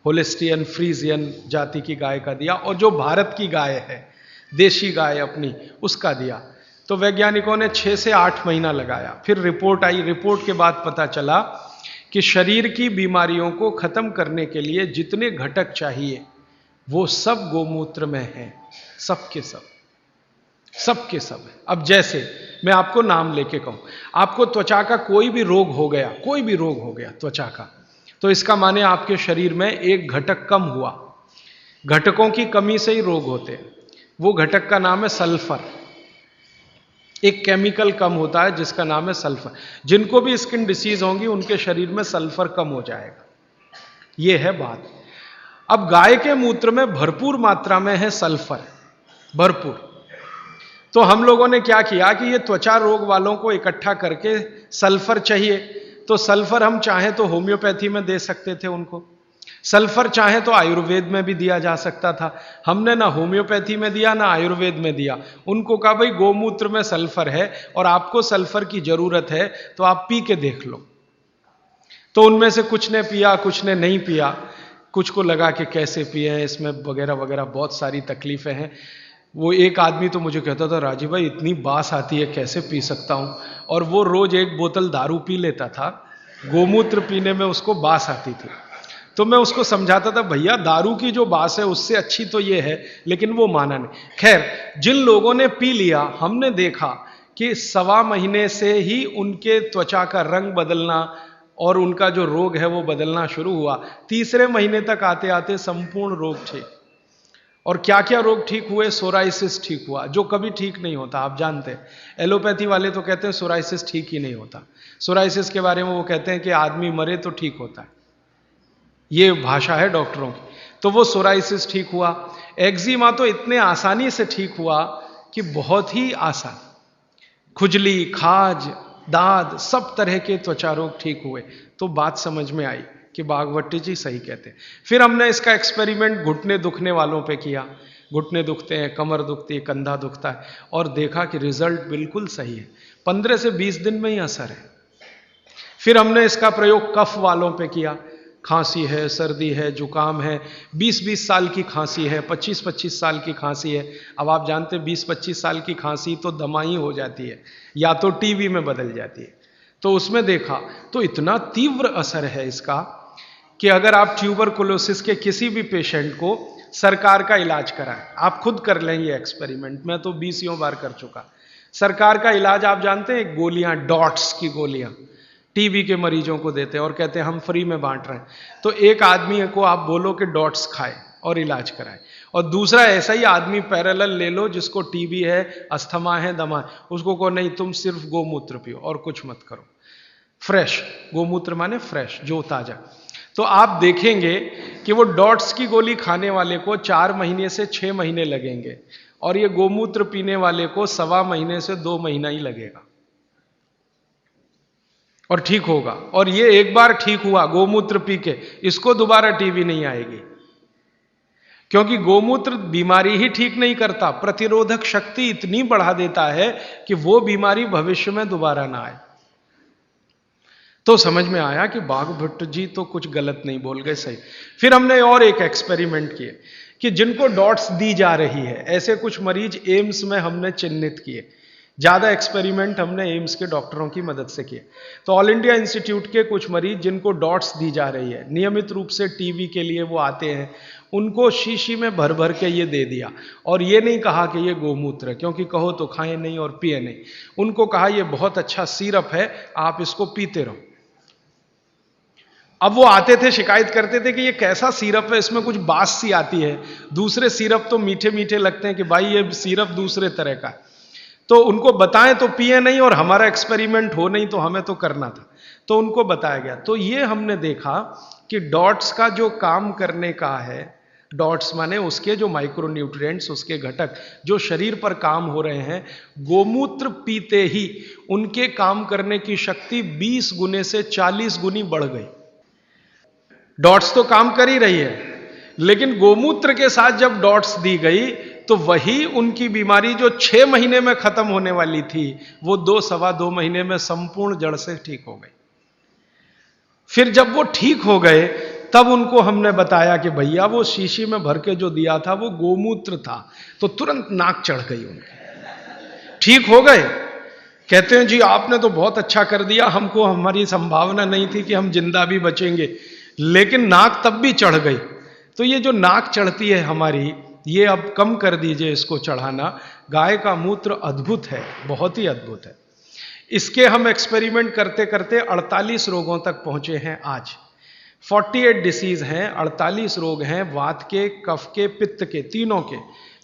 होलिस्टियन फ्रीजियन जाति की गाय का दिया, और जो भारत की गाय है, देशी गाय अपनी, उसका दिया। तो वैज्ञानिकों ने 6 से 8 महीना लगाया। फिर रिपोर्ट आई। रिपोर्ट के बाद पता चला कि शरीर की बीमारियों को खत्म करने के लिए जितने घटक चाहिए वो सब गोमूत्र में हैं, सब के सब, सब के सब है। अब जैसे मैं आपको नाम लेके कहूं, आपको त्वचा का कोई भी रोग हो गया, कोई भी रोग हो गया त्वचा का, तो इसका माने आपके शरीर में एक घटक कम हुआ। घटकों की कमी से ही रोग होते हैं। वो घटक का नाम है सल्फर। एक केमिकल कम होता है जिसका नाम है सल्फर। जिनको भी स्किन डिसीज होंगी उनके शरीर में सल्फर कम हो जाएगा। ये है बात। अब गाय के मूत्र में भरपूर मात्रा में है सल्फर, भरपूर। तो हम लोगों ने क्या किया कि ये त्वचा रोग वालों को इकट्ठा करके, सल्फर चाहिए तो सल्फर हम चाहें तो होम्योपैथी में दे सकते थे उनको, सल्फर चाहे तो आयुर्वेद में भी दिया जा सकता था। हमने ना होम्योपैथी में दिया ना आयुर्वेद में दिया। उनको कहा भाई गोमूत्र में सल्फर है और आपको सल्फर की जरूरत है तो आप पी के देख लो। तो उनमें से कुछ ने पिया, कुछ ने नहीं पिया, कुछ को लगा कि कैसे पिए, इसमें वगैरह वगैरह बहुत सारी तकलीफें हैं। वो एक आदमी तो मुझे कहता था, राजीव भाई इतनी बास आती है, कैसे पी सकता हूं। और वो रोज 1 बोतल दारू पी लेता था, गोमूत्र पीने में उसको बास आती थी। तो मैं उसको समझाता था, भैया दारू की जो बास है उससे अच्छी तो ये है, लेकिन वो माना नहीं। खैर, जिन लोगों ने पी लिया, हमने देखा कि 1.25 महीने से ही उनके त्वचा का रंग बदलना और उनका जो रोग है वो बदलना शुरू हुआ। 3रे महीने तक आते आते संपूर्ण रोग ठीक। और क्या क्या रोग ठीक हुए? सोराइसिस ठीक हुआ, जो कभी ठीक नहीं होता, आप जानते हैं। एलोपैथी वाले तो कहते हैं सोराइसिस ठीक ही नहीं होता। सोराइसिस के बारे में वो कहते हैं कि आदमी मरे तो ठीक होता है, ये भाषा है डॉक्टरों की। तो वो सोराइसिस ठीक हुआ। एक्जिमा तो इतने आसानी से ठीक हुआ कि बहुत ही आसान। खुजली, खाज, दाद, सब तरह के त्वचा रोग ठीक हुए। तो बात समझ में आई कि बागवती जी सही कहते हैं। फिर हमने इसका एक्सपेरिमेंट घुटने दुखने वालों पे किया। घुटने दुखते हैं, कमर दुखती है, कंधा दुखता है, और देखा कि रिजल्ट बिल्कुल सही है। 15 से 20 दिन में ही असर है। फिर हमने इसका प्रयोग कफ वालों पे किया। खांसी है, सर्दी है, जुकाम है, 20-20 साल की खांसी है, 25-25 साल की खांसी है। अब आप जानते हैं 20-25 साल की खांसी तो दमाई हो जाती है या तो टीबी में बदल जाती है। तो उसमें देखा तो इतना तीव्र असर है इसका कि अगर आप ट्यूबरकुलोसिस के किसी भी पेशेंट को सरकार का इलाज कराएं, आप खुद कर लें ये एक्सपेरिमेंट, मैं तो 20 बार कर चुका। सरकार का इलाज आप जानते हैं, गोलियां, डॉट्स की गोलियां टीबी के मरीजों को देते हैं और कहते हैं हम फ्री में बांट रहे हैं। तो एक आदमी को आप बोलो कि डॉट्स खाए और इलाज कराए, और दूसरा ऐसा ही आदमी पैरेलल ले लो जिसको टीबी है, अस्थमा है, दमा है, उसको कहो नहीं तुम सिर्फ गोमूत्र पियो और कुछ मत करो। फ्रेश गोमूत्र माने फ्रेश, जो ताजा। तो आप देखेंगे कि वो डॉट्स की गोली खाने वाले को 4 महीने से 6 महीने लगेंगे और ये गोमूत्र पीने वाले को 1.25 महीने से 2 महीना ही लगेगा और ठीक होगा। और ये एक बार ठीक हुआ गोमूत्र पी के, इसको दोबारा टीबी नहीं आएगी, क्योंकि गोमूत्र बीमारी ही ठीक नहीं करता, प्रतिरोधक शक्ति इतनी बढ़ा देता है कि वो बीमारी भविष्य में दोबारा ना आए। तो समझ में आया कि बागभट्ट जी तो कुछ गलत नहीं बोल गए, सही। फिर हमने और एक एक्सपेरिमेंट किए कि जिनको डॉट्स दी जा रही है, ऐसे कुछ मरीज एम्स में हमने चिन्हित किए ज़्यादा एक्सपेरिमेंट हमने एम्स के डॉक्टरों की मदद से किए। तो ऑल इंडिया इंस्टीट्यूट के कुछ मरीज जिनको डॉट्स दी जा रही है, नियमित रूप से टीबी के लिए वो आते हैं, उनको शीशी में भर भर के ये दे दिया, और ये नहीं कहा कि ये गोमूत्र है, क्योंकि कहो तो खाएं नहीं और पिए नहीं। उनको कहा ये बहुत अच्छा सिरप है, आप इसको पीते रहो। अब वो आते थे, शिकायत करते थे कि ये कैसा सिरप है, इसमें कुछ बास सी आती है, दूसरे सिरप तो मीठे मीठे लगते हैं, कि भाई ये सिरप दूसरे तरह का है। तो उनको बताएं तो पिए नहीं, और हमारा एक्सपेरिमेंट हो नहीं तो हमें तो करना था, तो उनको बताया गया। तो ये हमने देखा कि डॉट्स का जो काम करने का है, डॉट्स माने उसके जो माइक्रोन्यूट्रिएंट्स, उसके घटक जो शरीर पर काम हो रहे हैं, गोमूत्र पीते ही उनके काम करने की शक्ति 20 गुने से 40 गुनी बढ़ गई। डॉट्स तो काम कर ही रही है, लेकिन गोमूत्र के साथ जब डॉट्स दी गई तो वही उनकी बीमारी जो 6 महीने में खत्म होने वाली थी, वो 2-2.25 महीने में संपूर्ण जड़ से ठीक हो गई। फिर जब वो ठीक हो गए, तब उनको हमने बताया कि भैया वो शीशी में भर के जो दिया था वो गोमूत्र था। तो तुरंत नाक चढ़ गई उनकी, ठीक हो गए। कहते हैं जी आपने तो बहुत अच्छा कर दिया, हमको हमारी संभावना नहीं थी कि हम जिंदा भी बचेंगे, लेकिन नाक तब भी चढ़ गई। तो ये जो नाक चढ़ती है हमारी, ये अब कम कर दीजिए इसको चढ़ाना। गाय का मूत्र अद्भुत है, बहुत ही अद्भुत है। इसके हम एक्सपेरिमेंट करते करते 48 रोगों तक पहुंचे हैं आज। 48 डिसीज हैं, 48 रोग हैं, वात के, कफ के, पित्त के, तीनों के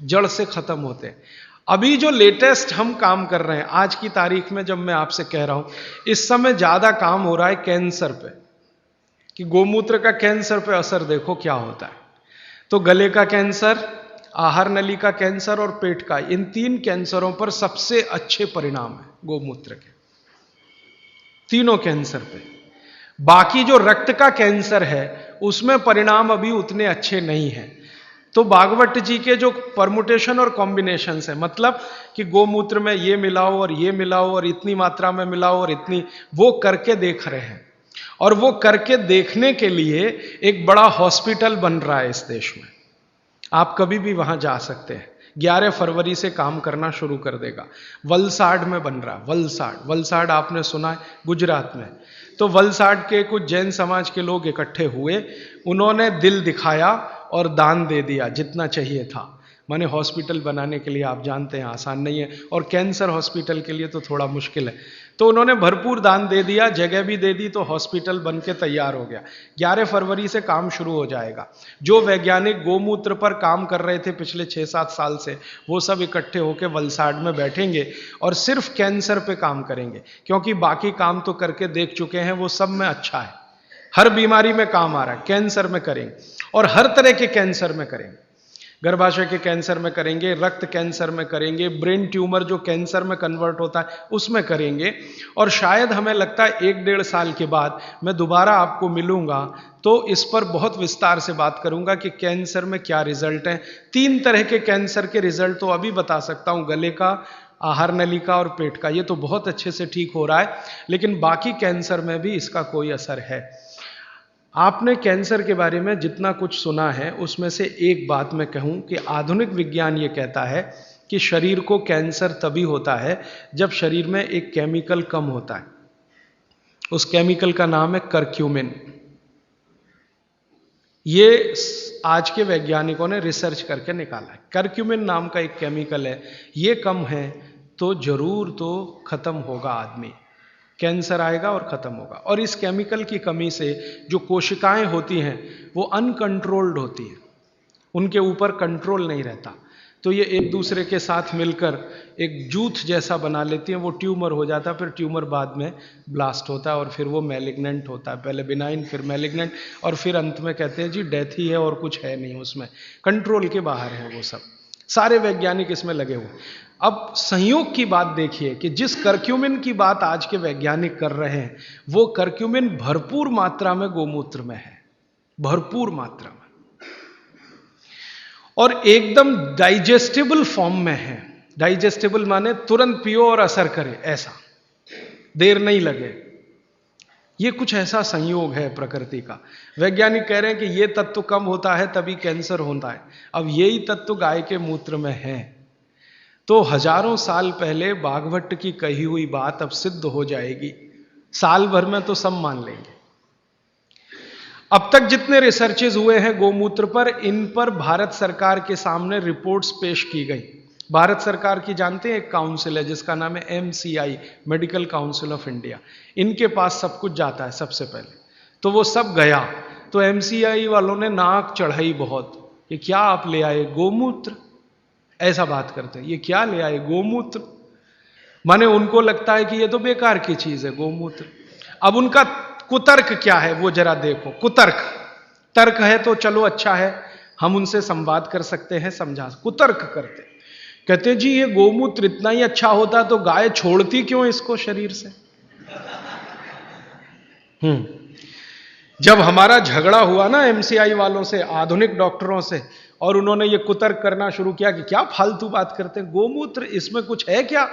जड़ से खत्म होते हैं। अभी जो लेटेस्ट हम काम कर रहे हैं आज की तारीख में, जब मैं आपसे कह रहा हूं, इस समय ज्यादा काम हो रहा है कैंसर पे, कि गोमूत्र का कैंसर पे असर देखो क्या होता है। तो गले का कैंसर, आहार नली का कैंसर और पेट का, इन 3 कैंसरों पर सबसे अच्छे परिणाम है गोमूत्र के, तीनों कैंसर पे। बाकी जो रक्त का कैंसर है उसमें परिणाम अभी उतने अच्छे नहीं हैं। तो भागवत जी के जो परमुटेशन और कॉम्बिनेशन है, मतलब कि गोमूत्र में ये मिलाओ और ये मिलाओ और इतनी मात्रा में मिलाओ और इतनी, वो करके देख रहे हैं। और वो करके देखने के लिए एक बड़ा हॉस्पिटल बन रहा है इस देश में, आप कभी भी वहां जा सकते हैं। 11 फरवरी से काम करना शुरू कर देगा। वलसाड में बन रहा, वलसाड आपने सुना है, गुजरात में। तो वलसाड के कुछ जैन समाज के लोग इकट्ठे हुए, उन्होंने दिल दिखाया और दान दे दिया जितना चाहिए था। माने हॉस्पिटल बनाने के लिए आप जानते हैं आसान नहीं है, और कैंसर हॉस्पिटल के लिए तो थोड़ा मुश्किल है। तो उन्होंने भरपूर दान दे दिया, जगह भी दे दी, तो हॉस्पिटल बन के तैयार हो गया। 11 फरवरी से काम शुरू हो जाएगा। जो वैज्ञानिक गोमूत्र पर काम कर रहे थे पिछले 6-7 साल से, वो सब इकट्ठे होकर वलसाड में बैठेंगे और सिर्फ कैंसर पे काम करेंगे, क्योंकि बाकी काम तो करके देख चुके हैं, वो सब में अच्छा है। हर बीमारी में काम आ रहा है, कैंसर में करेंगे, और हर तरह के कैंसर में करेंगे। गर्भाशय के कैंसर में करेंगे, रक्त कैंसर में करेंगे, ब्रेन ट्यूमर जो कैंसर में कन्वर्ट होता है उसमें करेंगे। और शायद हमें लगता है 1-1.5 साल के बाद मैं दोबारा आपको मिलूंगा तो इस पर बहुत विस्तार से बात करूंगा कि कैंसर में क्या रिजल्ट हैं। 3 तरह के कैंसर के रिजल्ट तो अभी बता सकता हूं, गले का, आहार नली का और पेट का। ये तो बहुत अच्छे से ठीक हो रहा है, लेकिन बाकी कैंसर में भी इसका कोई असर है। आपने कैंसर के बारे में जितना कुछ सुना है उसमें से एक बात मैं कहूं कि आधुनिक विज्ञान ये कहता है कि शरीर को कैंसर तभी होता है जब शरीर में एक केमिकल कम होता है। उस केमिकल का नाम है करक्यूमिन। ये आज के वैज्ञानिकों ने रिसर्च करके निकाला है। करक्यूमिन नाम का एक केमिकल है, ये कम है तो जरूर तो खत्म होगा आदमी, कैंसर आएगा और खत्म होगा। और इस केमिकल की कमी से जो कोशिकाएं होती हैं वो अनकंट्रोल्ड होती हैं, उनके ऊपर कंट्रोल नहीं रहता, तो ये एक दूसरे के साथ मिलकर एक जूथ जैसा बना लेती हैं, वो ट्यूमर हो जाता है। फिर ट्यूमर बाद में ब्लास्ट होता है और फिर वो मैलिग्नेंट होता है, पहले बिनाइन फिर मैलिग्नेंट, और फिर अंत में कहते हैं जी डेथ ही है और कुछ है नहीं, उसमें कंट्रोल के बाहर है वो सब। सारे वैज्ञानिक इसमें लगे हुए। अब संयोग की बात देखिए कि जिस करक्यूमिन की बात आज के वैज्ञानिक कर रहे हैं, वो करक्यूमिन भरपूर मात्रा में गोमूत्र में है, भरपूर मात्रा में, और एकदम डाइजेस्टेबल फॉर्म में है। डाइजेस्टेबल माने तुरंत पियो और असर करे, ऐसा देर नहीं लगे। ये कुछ ऐसा संयोग है प्रकृति का। वैज्ञानिक कह रहे हैं कि ये तत्व कम होता है तभी कैंसर होता है। अब यही तत्व गाय के मूत्र में है। तो हजारों साल पहले बाघभट्ट की कही हुई बात अब सिद्ध हो जाएगी, साल भर में तो सब मान लेंगे। अब तक जितने रिसर्चेज हुए हैं गोमूत्र पर, इन पर भारत सरकार के सामने रिपोर्ट्स पेश की गई। भारत सरकार की जानते हैं एक काउंसिल है जिसका नाम है MCI, medical council of India. इनके पास सब कुछ जाता है सबसे पहले, तो वो सब गया। तो MCI वालों ने नाक चढ़ाई बहुत, ये क्या आप ले आए गोमूत्र, ऐसा बात करते हैं, ये क्या ले आए गोमूत्र। माने उनको लगता है कि ये तो बेकार की चीज है गोमूत्र। अब उनका कुतर्क क्या है वो जरा देखो। कुतर्क, तर्क है तो चलो अच्छा है, हम उनसे संवाद कर सकते हैं, समझा। कुतर्क करते, कहते जी ये गोमूत्र इतना ही अच्छा होता तो गाय छोड़ती क्यों इसको शरीर से। जब हमारा झगड़ा हुआ ना MCI वालों से, आधुनिक डॉक्टरों से, और उन्होंने ये कुतर्क करना शुरू किया कि क्या फालतू बात करते हैं, गोमूत्र इसमें कुछ है क्या।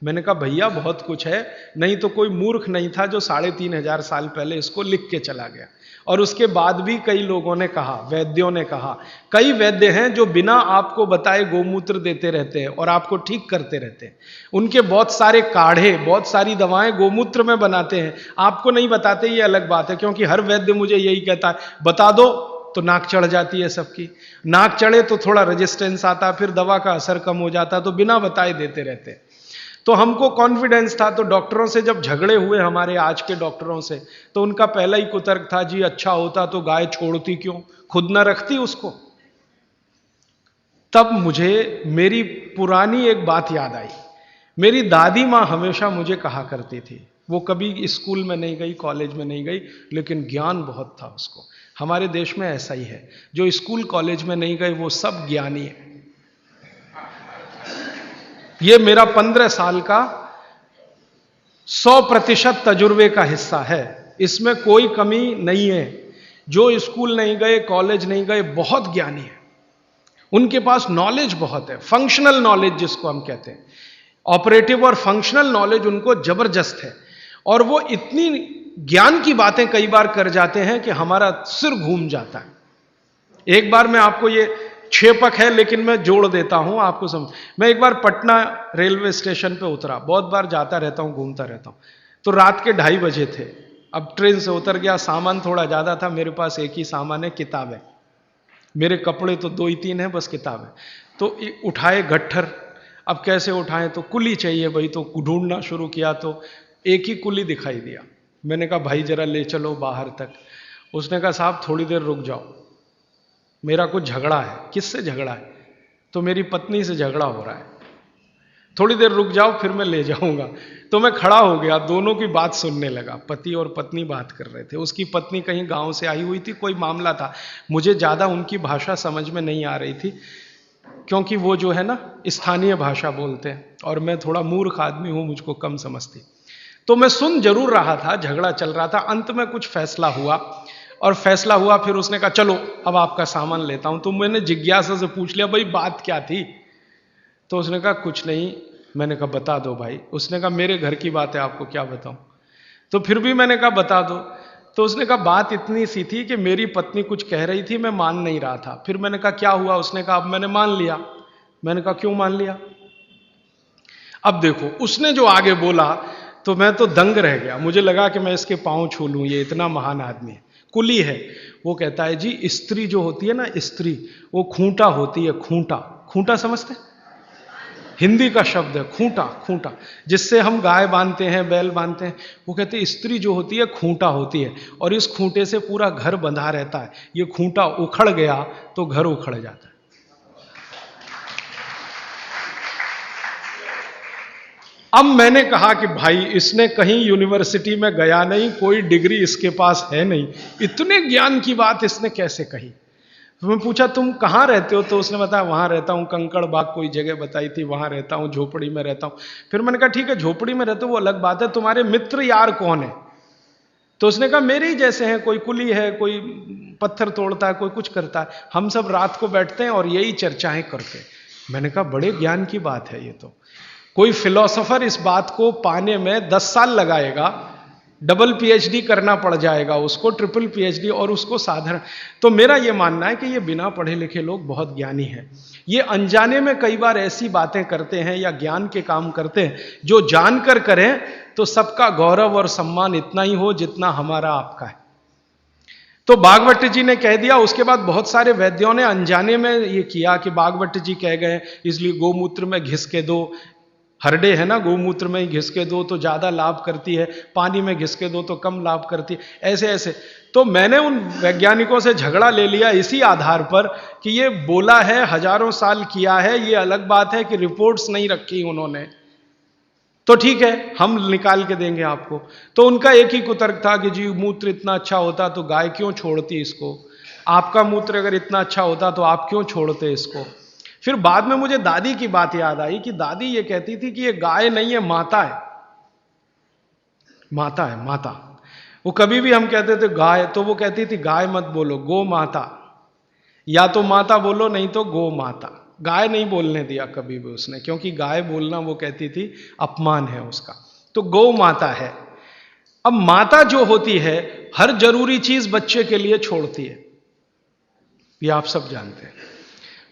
मैंने कहा भैया बहुत कुछ है, नहीं तो कोई मूर्ख नहीं था जो 3500 साल पहले इसको लिख के चला गया। और उसके बाद भी कई लोगों ने कहा, वैद्यों ने कहा, कई वैद्य हैं जो बिना आपको बताए गोमूत्र देते रहते हैं और आपको ठीक करते रहते हैं। उनके बहुत सारे काढ़े, बहुत सारी दवाएं गोमूत्र में बनाते हैं, आपको नहीं बताते, ये अलग बात है। क्योंकि हर वैद्य मुझे यही कहता है बता दो, तो नाक चढ़ जाती है सबकी। नाक चढ़े तो थोड़ा रेजिस्टेंस आता, फिर दवा का असर कम हो जाता, तो बिना बताए देते रहते। तो हमको कॉन्फिडेंस था, तो डॉक्टरों से जब झगड़े हुए हमारे आज के डॉक्टरों से, तो उनका पहला ही कुतर्क था जी अच्छा होता तो गाय छोड़ती क्यों, खुद ना रखती उसको। तब मुझे मेरी पुरानी एक बात याद आई। मेरी दादी माँ हमेशा मुझे कहा करती थी, वो कभी स्कूल में नहीं गई, कॉलेज में नहीं गई, लेकिन ज्ञान बहुत था उसको। हमारे देश में ऐसा ही है, जो स्कूल कॉलेज में नहीं गए वो सब ज्ञानी है। ये मेरा 15 साल का 100% तजुर्बे का हिस्सा है, इसमें कोई कमी नहीं है। जो स्कूल नहीं गए, कॉलेज नहीं गए, बहुत ज्ञानी है, उनके पास नॉलेज बहुत है, फंक्शनल नॉलेज जिसको हम कहते हैं। ऑपरेटिव और फंक्शनल नॉलेज उनको जबरदस्त है, और वो इतनी ज्ञान की बातें कई बार कर जाते हैं कि हमारा सिर घूम जाता है। एक बार मैं आपको, ये क्षेपक है लेकिन मैं जोड़ देता हूं आपको समझ। मैं एक बार पटना रेलवे स्टेशन पे उतरा, बहुत बार जाता रहता हूं, घूमता रहता हूं। तो रात के 2:30 बजे थे। अब ट्रेन से उतर गया, सामान थोड़ा ज्यादा था, मेरे पास एक ही सामान है, किताब है। मेरे कपड़े तो 2 ही 3 हैं, बस किताब है। तो उठाए गट्ठर, अब कैसे उठाएं, तो कुली चाहिए भाई, तो ढूंढना शुरू किया तो एक ही कुली दिखाई दिया। मैंने कहा भाई जरा ले चलो बाहर तक। उसने कहा साहब थोड़ी देर रुक जाओ, मेरा कुछ झगड़ा है। किससे झगड़ा है? तो मेरी पत्नी से झगड़ा हो रहा है, थोड़ी देर रुक जाओ फिर मैं ले जाऊंगा। तो मैं खड़ा हो गया, दोनों की बात सुनने लगा। पति और पत्नी बात कर रहे थे। उसकी पत्नी कहीं गांव से आई हुई थी, कोई मामला था, मुझे ज्यादा उनकी भाषा समझ में नहीं आ रही थी, क्योंकि वो जो है ना स्थानीय भाषा बोलते हैं, और मैं थोड़ा मूर्ख आदमी हूं, मुझको कम समझती। तो मैं सुन जरूर रहा था, झगड़ा चल रहा था। अंत में कुछ फैसला हुआ, और फैसला हुआ, फिर उसने कहा चलो अब आपका सामान लेता हूं। तो मैंने जिज्ञासा से पूछ लिया भाई बात क्या थी? तो उसने कहा कुछ नहीं। मैंने कहा बता दो भाई। उसने कहा मेरे घर की बात है, आपको क्या बताऊं। तो फिर भी मैंने कहा बता दो। तो उसने कहा बात इतनी सी थी कि मेरी पत्नी कुछ कह रही थी, मैं मान नहीं रहा था। फिर मैंने कहा क्या हुआ? उसने कहा अब मैंने मान लिया। मैंने कहा क्यों मान लिया? अब देखो उसने जो आगे बोला तो मैं तो दंग रह गया, मुझे लगा कि मैं इसके पांव छू लूं, ये इतना महान आदमी है, कुली है। वो कहता है जी स्त्री जो होती है ना, स्त्री वो खूंटा होती है। खूंटा, खूंटा समझते? हिंदी का शब्द है खूंटा। खूंटा जिससे हम गाय बांधते हैं, बैल बांधते हैं। वो कहते हैं स्त्री जो होती है खूंटा होती है, और इस खूंटे से पूरा घर बंधा रहता है। ये खूंटा उखड़ गया तो घर उखड़ जाता है। अब मैंने कहा कि भाई इसने कहीं यूनिवर्सिटी में गया नहीं, कोई डिग्री इसके पास है नहीं, इतने ज्ञान की बात इसने कैसे कही। तो मैं पूछा तुम कहाँ रहते हो? तो उसने बताया वहां रहता हूँ, कंकड़ बाग कोई जगह बताई थी, वहां रहता हूँ, झोपड़ी में रहता हूँ। फिर मैंने कहा ठीक है झोपड़ी में रहते हो वो अलग बात है, तुम्हारे मित्र यार कौन है? तो उसने कहा मेरे ही जैसे हैं, कोई कुली है, कोई पत्थर तोड़ता है, कोई कुछ करता है, हम सब रात को बैठते हैं और यही चर्चाएं करते हैं। मैंने कहा बड़े ज्ञान की बात है ये तो। कोई फिलोसोफर इस बात को पाने में 10 साल लगाएगा, डबल पीएचडी करना पड़ जाएगा उसको, ट्रिपल पीएचडी, और उसको साधारण। तो मेरा ये मानना है कि ये बिना पढ़े लिखे लोग बहुत ज्ञानी हैं। ये अनजाने में कई बार ऐसी बातें करते हैं या ज्ञान के काम करते हैं जो जानकर करें तो सबका गौरव और सम्मान इतना ही हो जितना हमारा आपका है। तो बागवट जी ने कह दिया, उसके बाद बहुत सारे वैद्यों ने अनजाने में ये किया कि बागवट जी कह गए इसलिए गोमूत्र में घिस के दो, हरडे है ना, गोमूत्र में घिस के दो तो ज्यादा लाभ करती है, पानी में घिस के दो तो कम लाभ करती है, ऐसे ऐसे। तो मैंने उन वैज्ञानिकों से झगड़ा ले लिया इसी आधार पर कि ये बोला है, हजारों साल किया है, ये अलग बात है कि रिपोर्ट्स नहीं रखी उन्होंने, तो ठीक है हम निकाल के देंगे आपको। तो उनका एक ही कुतर्क था कि जी मूत्र इतना अच्छा होता तो गाय क्यों छोड़ती इसको, आपका मूत्र अगर इतना अच्छा होता तो आप क्यों छोड़ते इसको। फिर बाद में मुझे दादी की बात याद आई कि दादी ये कहती थी कि ये गाय नहीं है, माता है, माता है, माता। वो कभी भी हम कहते थे गाय, तो वो कहती थी गाय मत बोलो, गो माता, या तो माता बोलो नहीं तो गो माता। गाय नहीं बोलने दिया कभी भी उसने, क्योंकि गाय बोलना वो कहती थी अपमान है उसका, तो गौ माता है। अब माता जो होती है हर जरूरी चीज बच्चे के लिए छोड़ती है, ये आप सब जानते हैं।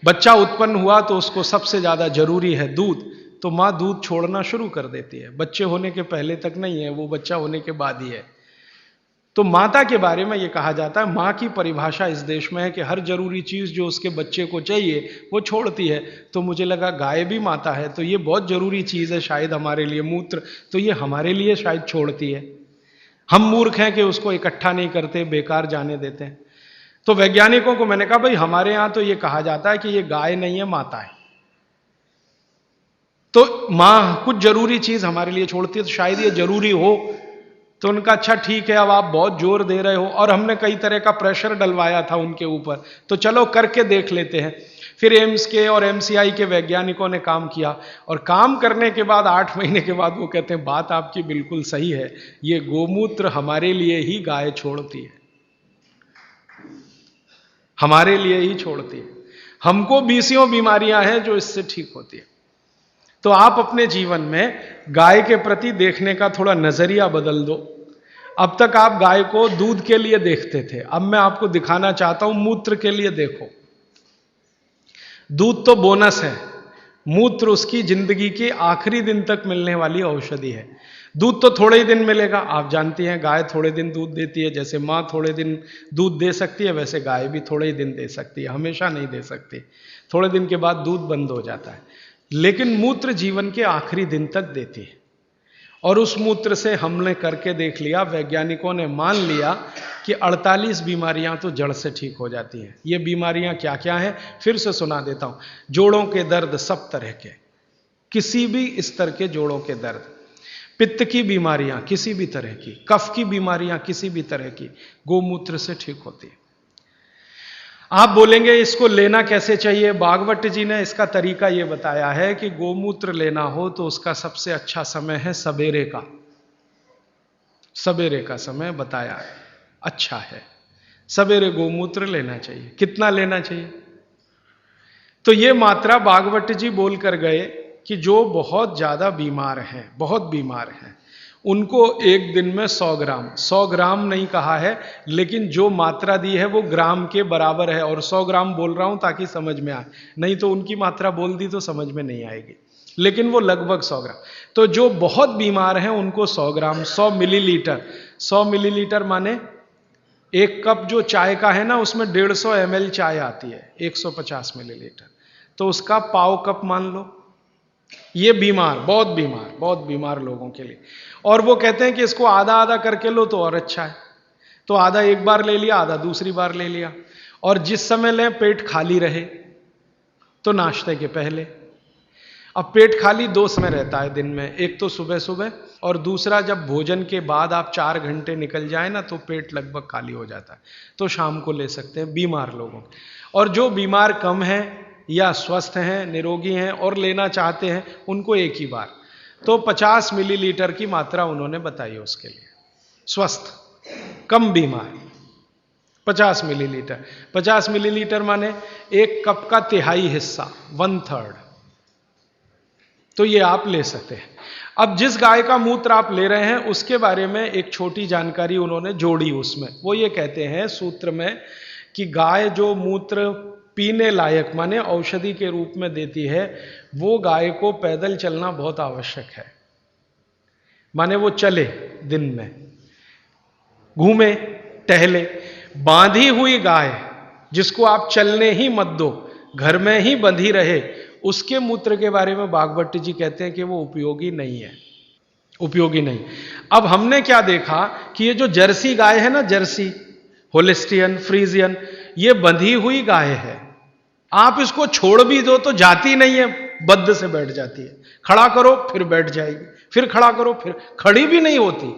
बच्चा उत्पन्न हुआ तो उसको सबसे ज्यादा जरूरी है दूध, तो मां दूध छोड़ना शुरू कर देती है। बच्चे होने के पहले तक नहीं है, वो बच्चा होने के बाद ही है। तो माता के बारे में यह कहा जाता है, मां की परिभाषा इस देश में है कि हर जरूरी चीज जो उसके बच्चे को चाहिए वो छोड़ती है। तो मुझे लगा गाय भी माता है तो ये बहुत जरूरी चीज है शायद हमारे लिए, मूत्र, तो ये हमारे लिए शायद छोड़ती है। हम मूर्ख हैं कि उसको इकट्ठा नहीं करते, बेकार जाने देते हैं। तो वैज्ञानिकों को मैंने कहा भाई हमारे यहां तो ये कहा जाता है कि ये गाय नहीं है, माता है। तो मां कुछ जरूरी चीज हमारे लिए छोड़ती है तो शायद ये जरूरी हो। तो उनका अच्छा ठीक है, अब आप बहुत जोर दे रहे हो, और हमने कई तरह का प्रेशर डलवाया था उनके ऊपर, तो चलो करके देख लेते हैं। फिर एम्स के और एमसीआई के वैज्ञानिकों ने काम किया, और काम करने के बाद 8 महीने के बाद वो कहते हैं बात आपकी बिल्कुल सही है, ये गोमूत्र हमारे लिए ही गाय छोड़ती है, हमारे लिए ही छोड़ती है। हमको बीसियों बीमारियां हैं जो इससे ठीक होती है। तो आप अपने जीवन में गाय के प्रति देखने का थोड़ा नजरिया बदल दो। अब तक आप गाय को दूध के लिए देखते थे, अब मैं आपको दिखाना चाहता हूं मूत्र के लिए देखो। दूध तो बोनस है, मूत्र उसकी जिंदगी के आखिरी दिन तक मिलने वाली औषधि है। दूध तो थोड़े ही दिन मिलेगा, आप जानती हैं गाय थोड़े दिन दूध देती है, जैसे माँ थोड़े दिन दूध दे सकती है वैसे गाय भी थोड़े ही दिन दे सकती है, हमेशा नहीं दे सकती। थोड़े दिन के बाद दूध बंद हो जाता है, लेकिन मूत्र जीवन के आखिरी दिन तक देती है। और उस मूत्र से हमने करके देख लिया, वैज्ञानिकों ने मान लिया कि 48 बीमारियां तो जड़ से ठीक हो जाती हैं। ये बीमारियां क्या क्या हैं फिर से सुना देता हूं। जोड़ों के दर्द सब तरह के, किसी भी स्तर के जोड़ों के दर्द, पित्त की बीमारियां किसी भी तरह की, कफ की बीमारियां किसी भी तरह की, गोमूत्र से ठीक होती है। आप बोलेंगे इसको लेना कैसे चाहिए? भागवत जी ने इसका तरीका यह बताया है कि गोमूत्र लेना हो तो उसका सबसे अच्छा समय है सवेरे का। सवेरे का समय बताया है, अच्छा है, सवेरे गोमूत्र लेना चाहिए। कितना लेना चाहिए? तो ये मात्रा भागवत जी बोल कर गए कि जो बहुत ज्यादा बीमार हैं, बहुत बीमार हैं, उनको एक दिन में 100 ग्राम, 100 ग्राम नहीं कहा है, लेकिन जो मात्रा दी है वो ग्राम के बराबर है। और 100 ग्राम बोल रहा हूं ताकि समझ में आए, नहीं तो उनकी मात्रा बोल दी तो समझ में नहीं आएगी, लेकिन वो लगभग 100 ग्राम। तो जो बहुत बीमार हैं उनको 100 ग्राम, 100 मिलीलीटर। 100 मिलीलीटर माने एक कप जो चाय का है ना, उसमें 150 ml चाय आती है, 150 मिलीलीटर, तो उसका पाव कप मान लो। ये बीमार, बहुत बीमार लोगों के लिए। और वो कहते हैं कि इसको आधा आधा करके लो तो और अच्छा है। तो आधा एक बार ले लिया, आधा दूसरी बार ले लिया, और जिस समय लें पेट खाली रहे, तो नाश्ते के पहले। अब पेट खाली 2 समय रहता है दिन में, एक तो सुबह सुबह, और दूसरा जब भोजन के बाद आप 4 घंटे निकल जाए ना तो पेट लगभग खाली हो जाता है, तो शाम को ले सकते हैं बीमार लोगों। और जो बीमार कम है या स्वस्थ हैं, निरोगी हैं और लेना चाहते हैं, उनको एक ही बार। तो 50 मिलीलीटर की मात्रा उन्होंने बताई उसके लिए। स्वस्थ, कम बीमार 50 मिलीलीटर। 50 मिलीलीटर माने एक कप का तिहाई हिस्सा, 1/3। तो ये आप ले सकते हैं। अब जिस गाय का मूत्र आप ले रहे हैं उसके बारे में एक छोटी जानकारी उन्होंने जोड़ी उसमें। वो ये कहते हैं सूत्र में कि गाय जो मूत्र पीने लायक माने औषधि के रूप में देती है, वो गाय को पैदल चलना बहुत आवश्यक है। माने वो चले, दिन में घूमे टहले। बांधी हुई गाय जिसको आप चलने ही मत दो, घर में ही बंधी रहे, उसके मूत्र के बारे में बागभट्ट जी कहते हैं कि वो उपयोगी नहीं है, उपयोगी नहीं। अब हमने क्या देखा कि ये जो जर्सी गाय है ना, जर्सी, होलिस्टियन, फ्रीजियन, ये बंधी हुई गाय है। आप इसको छोड़ भी दो तो जाती नहीं है, बद्ध से बैठ जाती है। खड़ा करो फिर बैठ जाएगी, फिर खड़ा करो फिर, खड़ी भी नहीं होती,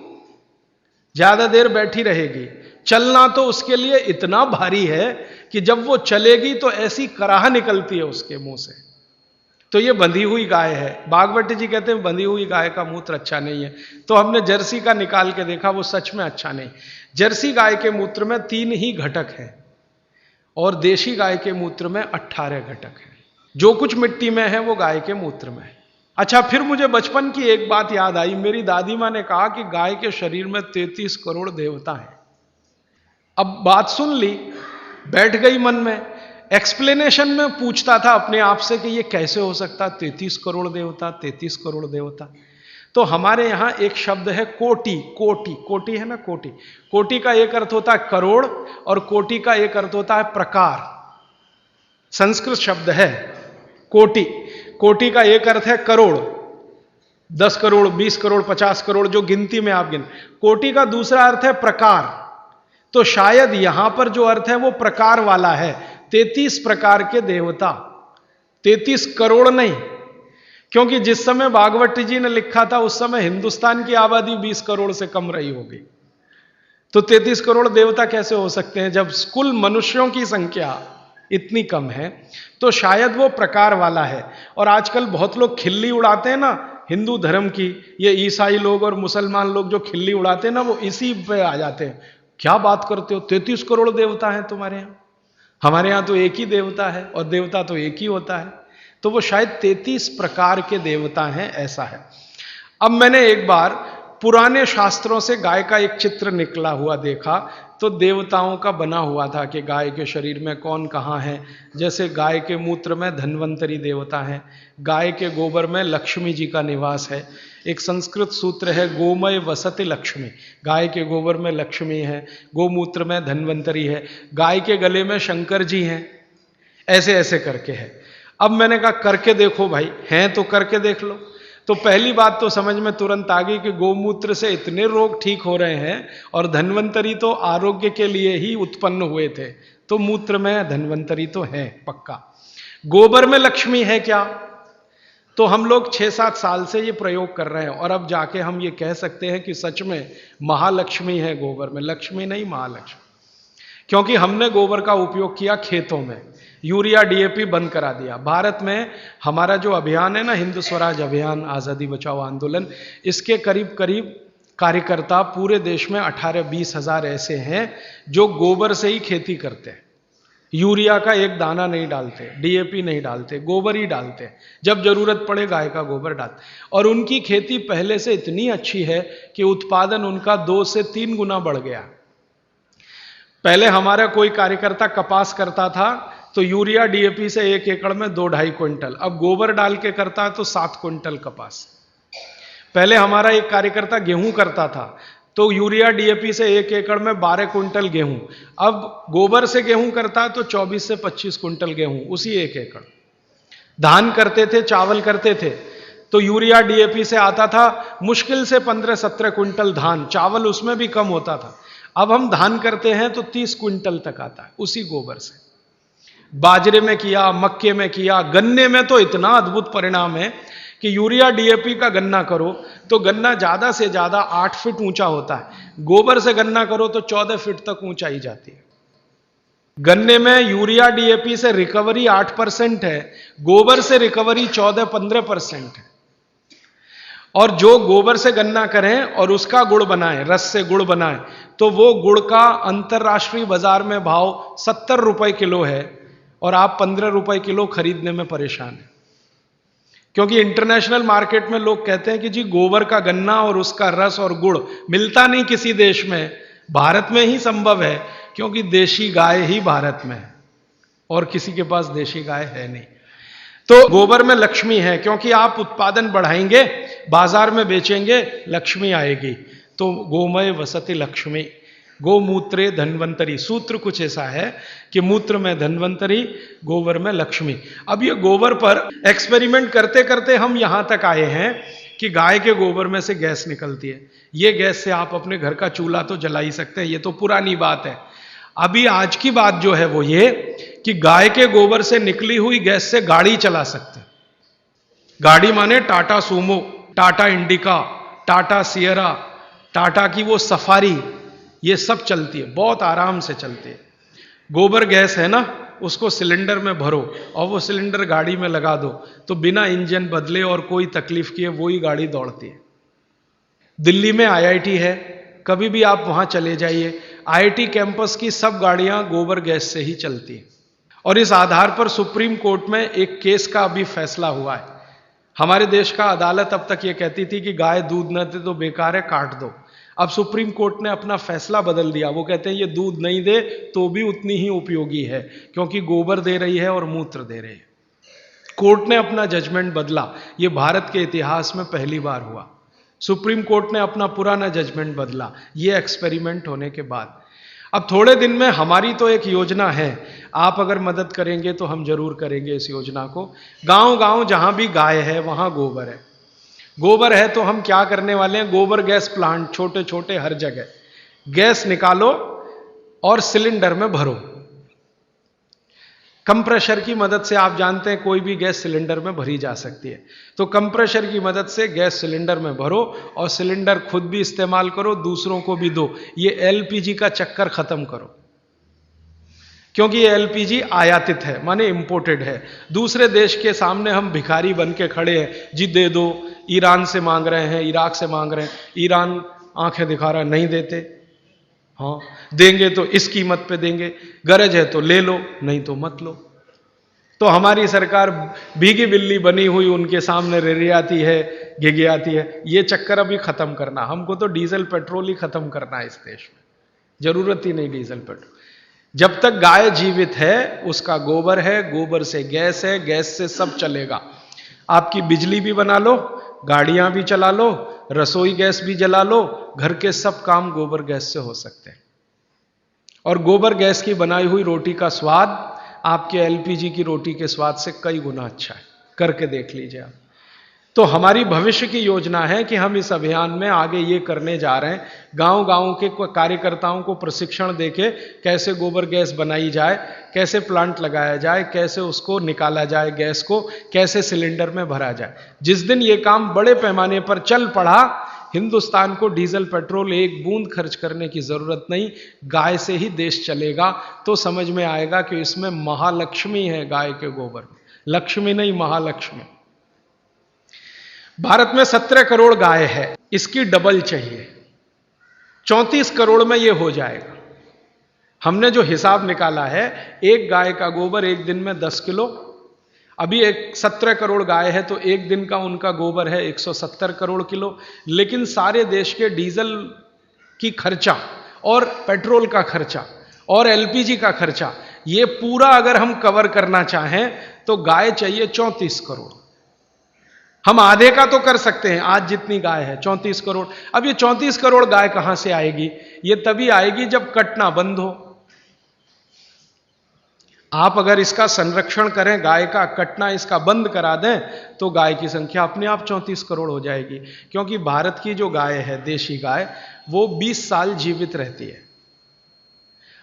ज्यादा देर बैठी रहेगी। चलना तो उसके लिए इतना भारी है कि जब वो चलेगी तो ऐसी कराह निकलती है उसके मुंह से। तो ये बंधी हुई गाय है। बागवती जी कहते हैं बंधी हुई गाय का मूत्र अच्छा नहीं है। तो हमने जर्सी का निकाल के देखा, वो सच में अच्छा नहीं। जर्सी गाय के मूत्र में 3 ही घटक हैं और देशी गाय के मूत्र में 18 घटक हैं। जो कुछ मिट्टी में है वो गाय के मूत्र में है। अच्छा, फिर मुझे बचपन की एक बात याद आई। मेरी दादी माँ ने कहा कि गाय के शरीर में 33 करोड़ देवता हैं। अब बात सुन ली, बैठ गई मन में। एक्सप्लेनेशन में पूछता था अपने आप से कि ये कैसे हो सकता, 33 करोड़ देवता, 33 करोड़ देवता। तो हमारे यहां एक शब्द है कोटि। कोटि, कोटि है ना, कोटि। कोटि का एक अर्थ होता है करोड़ और कोटि का एक अर्थ होता है प्रकार। संस्कृत शब्द है कोटि। कोटि का एक अर्थ है करोड़, 10 करोड़, 20 करोड़, 50 करोड़, जो गिनती में आप गिन। कोटि का दूसरा अर्थ है प्रकार। तो शायद यहां पर जो अर्थ है वो प्रकार वाला है। 33 प्रकार के देवता, 33 करोड़ नहीं, क्योंकि जिस समय भागवत जी ने लिखा था उस समय हिंदुस्तान की आबादी 20 करोड़ से कम रही होगी। तो 33 करोड़ देवता कैसे हो सकते हैं जब कुल मनुष्यों की संख्या इतनी कम है। तो शायद वो प्रकार वाला है। और आजकल बहुत लोग खिल्ली उड़ाते हैं ना हिंदू धर्म की, ये ईसाई लोग और मुसलमान लोग जो खिल्ली उड़ाते हैं ना, वो इसी पे आ जाते हैं। क्या बात करते हो, 33 करोड़ देवता हैं तुम्हारे यहां? हमारे यहां तो एक ही देवता है और देवता तो एक ही होता है। तो वो शायद 33 प्रकार के देवता हैं, ऐसा है। अब मैंने एक बार पुराने शास्त्रों से गाय का एक चित्र निकला हुआ देखा, तो देवताओं का बना हुआ था कि गाय के शरीर में कौन कहाँ है। जैसे गाय के मूत्र में धन्वंतरी देवता है, गाय के गोबर में लक्ष्मी जी का निवास है। एक संस्कृत सूत्र है गोमय वसति लक्ष्मी, गाय के गोबर में लक्ष्मी है, गोमूत्र में धन्वंतरी है, गाय के गले में शंकर जी हैं, ऐसे ऐसे करके है। अब मैंने कहा करके देखो भाई, हैं तो करके देख लो। तो पहली बात तो समझ में तुरंत आ गई कि गोमूत्र से इतने रोग ठीक हो रहे हैं और धन्वंतरी तो आरोग्य के लिए ही उत्पन्न हुए थे, तो मूत्र में धन्वंतरी तो है पक्का। गोबर में लक्ष्मी है क्या? तो हम लोग 6-7 साल से ये प्रयोग कर रहे हैं और अब जाके हम ये कह सकते हैं कि सच में महालक्ष्मी है गोबर में, लक्ष्मी नहीं महालक्ष्मी। क्योंकि हमने गोबर का उपयोग किया खेतों में, यूरिया डीएपी बंद करा दिया। भारत में हमारा जो अभियान है ना, हिंद स्वराज अभियान, आज़ादी बचाओ आंदोलन, इसके करीब करीब कार्यकर्ता पूरे देश में 18-20 हजार ऐसे हैं जो गोबर से ही खेती करते हैं। यूरिया का एक दाना नहीं डालते, डीएपी नहीं डालते, गोबर ही डालते। जब जरूरत पड़े गाय का गोबर डालते। और उनकी खेती पहले से इतनी अच्छी है कि उत्पादन उनका 2 से 3 गुना बढ़ गया। पहले हमारा कोई कार्यकर्ता कपास करता था तो यूरिया डीएपी से 1 एकड़ में 2-2.5 क्विंटल, अब गोबर डाल के करता है तो 7 क्विंटल कपास। पहले हमारा एक कार्यकर्ता गेहूं करता था तो यूरिया डीएपी से 1 एकड़ में 12 क्विंटल गेहूं, अब गोबर से गेहूं करता है तो 24 से 25 क्विंटल गेहूं उसी 1 एकड़। धान करते थे, चावल करते थे तो यूरिया डीएपी से आता था मुश्किल से 15-17 क्विंटल धान, चावल उसमें भी कम होता था। अब हम धान करते हैं तो 30 क्विंटल तक आता है उसी गोबर से। बाजरे में किया, मक्के में किया, गन्ने में तो इतना अद्भुत परिणाम है कि यूरिया डीएपी का गन्ना करो तो गन्ना ज्यादा से ज्यादा 8 फीट ऊंचा होता है, गोबर से गन्ना करो तो 14 फीट तक ऊंचाई जाती है। गन्ने में यूरिया डीएपी से रिकवरी 8% है, गोबर से रिकवरी 14-15% है। और जो गोबर से गन्ना करें और उसका गुड़ बनाएं, रस से गुड़ बनाएं, तो वो गुड़ का अंतरराष्ट्रीय बाजार में भाव 70 रुपए किलो है और आप 15 रुपए किलो खरीदने में परेशान हैं। क्योंकि इंटरनेशनल मार्केट में लोग कहते हैं कि जी गोबर का गन्ना और उसका रस और गुड़ मिलता नहीं किसी देश में, भारत में ही संभव है, क्योंकि देशी गाय ही भारत में है और किसी के पास देशी गाय है नहीं। तो गोबर में लक्ष्मी है, क्योंकि आप उत्पादन बढ़ाएंगे, बाजार में बेचेंगे, लक्ष्मी आएगी। तो गोमय वसति लक्ष्मी, गोमूत्रे धन्वंतरी, सूत्र कुछ ऐसा है कि मूत्र में धन्वंतरी, गोबर में लक्ष्मी। अब ये गोबर पर एक्सपेरिमेंट करते करते हम यहां तक आए हैं कि गाय के गोबर में से गैस निकलती है। ये गैस से आप अपने घर का चूल्हा तो जला ही सकते हैं, ये तो पुरानी बात है। अभी आज की बात जो है वो ये कि गाय के गोबर से निकली हुई गैस से गाड़ी चला सकते हैं। गाड़ी माने Tata Sumo, Tata indica, Tata Sierra, Tata की वो सफारी, ये सब चलती है, बहुत आराम से चलती है। गोबर गैस है ना, उसको सिलेंडर में भरो और वो सिलेंडर गाड़ी में लगा दो, तो बिना इंजन बदले और कोई तकलीफ किए वही गाड़ी दौड़ती है। दिल्ली में आईआईटी है, कभी भी आप वहां चले जाइए, आईआईटी कैंपस की सब गाड़ियां गोबर गैस से ही चलती हैं। और इस आधार पर सुप्रीम कोर्ट में एक केस का अभी फैसला हुआ है। हमारे देश का अदालत अब तक ये कहती थी कि गाय दूध न दे तो बेकार है, काट दो। अब सुप्रीम कोर्ट ने अपना फैसला बदल दिया, वो कहते हैं ये दूध नहीं दे तो भी उतनी ही उपयोगी है, क्योंकि गोबर दे रही है और मूत्र दे रही है। कोर्ट ने अपना जजमेंट बदला, ये भारत के इतिहास में पहली बार हुआ। सुप्रीम कोर्ट ने अपना पुराना जजमेंट बदला, ये एक्सपेरिमेंट होने के बाद। अब थोड़े दिन में हमारी तो एक योजना है, आप अगर मदद करेंगे तो हम जरूर करेंगे इस योजना को। गांव गांव जहां भी गाय है वहां गोबर है। गोबर है तो हम क्या करने वाले हैं, गोबर गैस प्लांट छोटे छोटे हर जगह, गैस निकालो और सिलेंडर में भरो। कंप्रेशर की मदद से, आप जानते हैं कोई भी गैस सिलेंडर में भरी जा सकती है, तो कंप्रेशर की मदद से गैस सिलेंडर में भरो और सिलेंडर खुद भी इस्तेमाल करो, दूसरों को भी दो। ये एलपीजी का चक्कर खत्म करो, क्योंकि ये एलपीजी आयातित है, माने इंपोर्टेड है। दूसरे देश के सामने हम भिखारी बन के खड़े हैं, जी दे दो। ईरान से मांग रहे हैं, इराक से मांग रहे हैं, ईरान आंखें दिखा रहा, नहीं देते। हाँ देंगे तो इस कीमत पे देंगे, गरज है तो ले लो, नहीं तो मत लो। तो हमारी सरकार भीगी बिल्ली बनी हुई उनके सामने रिरियाती है, गिगियाती है। ये चक्कर अभी खत्म करना, हमको तो डीजल पेट्रोल ही खत्म करना है इस देश में, जरूरत ही नहीं डीजल पेट्रोल। जब तक गाय जीवित है, उसका गोबर है, गोबर से गैस है, गैस से सब चलेगा। आपकी बिजली भी बना लो, गाड़ियां भी चला लो, रसोई गैस भी जला लो, घर के सब काम गोबर गैस से हो सकते हैं। और गोबर गैस की बनाई हुई रोटी का स्वाद आपके एलपीजी की रोटी के स्वाद से कई गुना अच्छा है, करके देख लीजिए आप। तो हमारी भविष्य की योजना है कि हम इस अभियान में आगे ये करने जा रहे हैं, गांव गांव के कार्यकर्ताओं को प्रशिक्षण देके कैसे गोबर गैस बनाई जाए, कैसे प्लांट लगाया जाए, कैसे उसको निकाला जाए, गैस को कैसे सिलेंडर में भरा जाए। जिस दिन ये काम बड़े पैमाने पर चल पड़ा, हिंदुस्तान को डीजल पेट्रोल एक बूंद खर्च करने की जरूरत नहीं, गाय से ही देश चलेगा। तो समझ में आएगा कि इसमें महालक्ष्मी है गाय के गोबर में, लक्ष्मी नहीं महालक्ष्मी। भारत में 17 करोड़ गाय है, इसकी डबल चाहिए, 34 करोड़ में यह हो जाएगा। हमने जो हिसाब निकाला है, एक गाय का गोबर एक दिन में 10 किलो, अभी 17 करोड़ गाय है तो एक दिन का उनका गोबर है 170 करोड़ किलो। लेकिन सारे देश के डीजल की खर्चा और पेट्रोल का खर्चा और एलपीजी का खर्चा, ये पूरा अगर हम कवर करना चाहें तो गाय चाहिए 34 करोड़। हम आधे का तो कर सकते हैं, आज जितनी गाय है 34 करोड़। अब ये 34 करोड़ गाय कहां से आएगी? ये तभी आएगी जब कटना बंद हो। आप अगर इसका संरक्षण करें, गाय का कटना इसका बंद करा दें, तो गाय की संख्या अपने आप 34 करोड़ हो जाएगी। क्योंकि भारत की जो गाय है, देशी गाय, वो 20 साल जीवित रहती है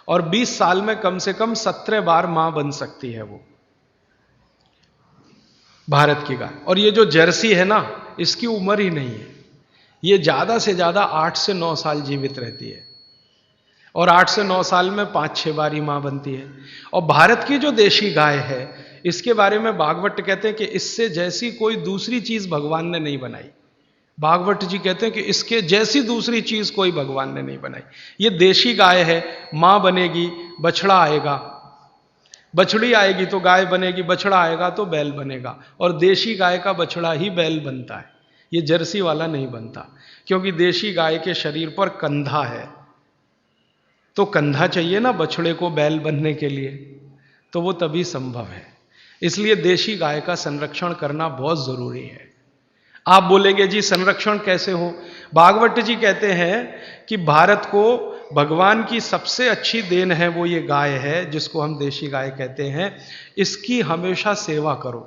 और 20 साल में कम से कम 17 बार मां बन सकती है वो भारत की गाय। और ये जो जर्सी है ना, इसकी उम्र ही नहीं है, ये ज्यादा से ज्यादा 8 से 9 साल जीवित रहती है और 8 से 9 साल में 5-6 बार ही मां बनती है। और भारत की जो देशी गाय है, इसके बारे में भागवत कहते हैं कि इससे जैसी कोई दूसरी चीज भगवान ने नहीं बनाई। भागवत जी कहते हैं कि इसके जैसी दूसरी चीज कोई भगवान ने नहीं बनाई। ये देशी गाय है, मां बनेगी, बछड़ा आएगा, बछड़ी आएगी तो गाय बनेगी, बछड़ा आएगा तो बैल बनेगा, और देशी गाय का बछड़ा ही बैल बनता है, ये जर्सी वाला नहीं बनता, क्योंकि देशी गाय के शरीर पर कंधा है, तो कंधा चाहिए ना बछड़े को बैल बनने के लिए, तो वो तभी संभव है। इसलिए देशी गाय का संरक्षण करना बहुत जरूरी है। आप बोलेंगे जी संरक्षण कैसे हो? भागवत जी कहते हैं कि भारत को भगवान की सबसे अच्छी देन है वो ये गाय है, जिसको हम देशी गाय कहते हैं, इसकी हमेशा सेवा करो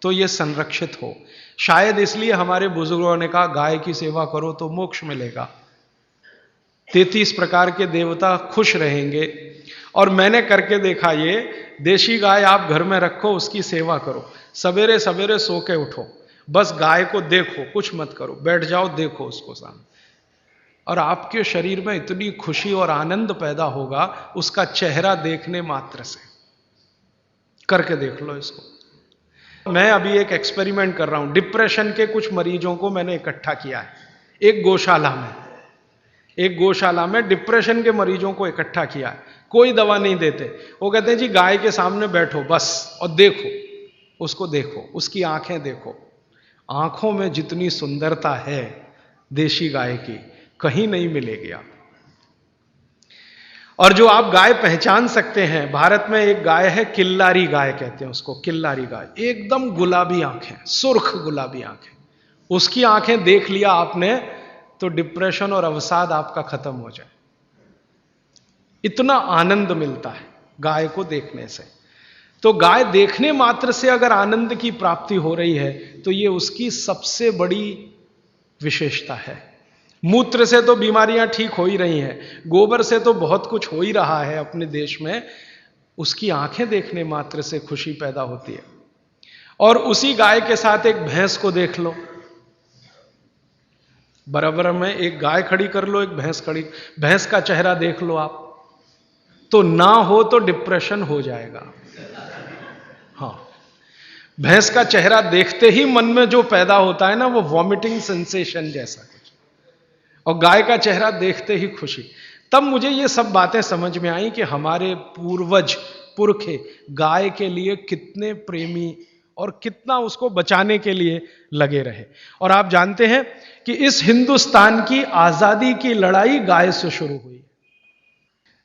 तो ये संरक्षित हो। शायद इसलिए हमारे बुजुर्गों ने कहा गाय की सेवा करो तो मोक्ष मिलेगा, 33 प्रकार के देवता खुश रहेंगे। और मैंने करके देखा, ये देशी गाय आप घर में रखो, उसकी सेवा करो, सवेरे सवेरे सो के उठो, बस गाय को देखो, कुछ मत करो, बैठ जाओ, देखो उसको सामने, और आपके शरीर में इतनी खुशी और आनंद पैदा होगा उसका चेहरा देखने मात्र से। करके देख लो इसको। मैं अभी एक एक्सपेरिमेंट कर रहा हूं, डिप्रेशन के कुछ मरीजों को मैंने इकट्ठा किया है एक गौशाला में डिप्रेशन के मरीजों को इकट्ठा किया है। कोई दवा नहीं देते, वो कहते हैं जी गाय के सामने बैठो बस और देखो, उसको देखो, उसकी आंखें देखो, आंखों में जितनी सुंदरता है देशी गाय की कहीं नहीं मिलेगी आप। और जो आप गाय पहचान सकते हैं, भारत में एक गाय है किल्लारी गाय कहते हैं उसको, किल्लारी गाय, एकदम गुलाबी आंखें, सुर्ख गुलाबी आंखें, उसकी आंखें देख लिया आपने तो डिप्रेशन और अवसाद आपका खत्म हो जाए। इतना आनंद मिलता है गाय को देखने से। तो गाय देखने मात्र से अगर आनंद की प्राप्ति हो रही है तो ये उसकी सबसे बड़ी विशेषता है। मूत्र से तो बीमारियां ठीक हो ही रही हैं, गोबर से तो बहुत कुछ हो ही रहा है अपने देश में, उसकी आंखें देखने मात्र से खुशी पैदा होती है। और उसी गाय के साथ एक भैंस को देख लो, बराबर में एक गाय खड़ी कर लो, एक भैंस खड़ी, भैंस का चेहरा देख लो आप, तो ना हो तो डिप्रेशन हो जाएगा। हाँ, भैंस का चेहरा देखते ही मन में जो पैदा होता है ना, वो वॉमिटिंग सेंसेशन जैसा कुछ, और गाय का चेहरा देखते ही खुशी। तब मुझे ये सब बातें समझ में आई कि हमारे पूर्वज पुरखे गाय के लिए कितने प्रेमी और कितना उसको बचाने के लिए लगे रहे। और आप जानते हैं कि इस हिंदुस्तान की आजादी की लड़ाई गाय से शुरू हुई।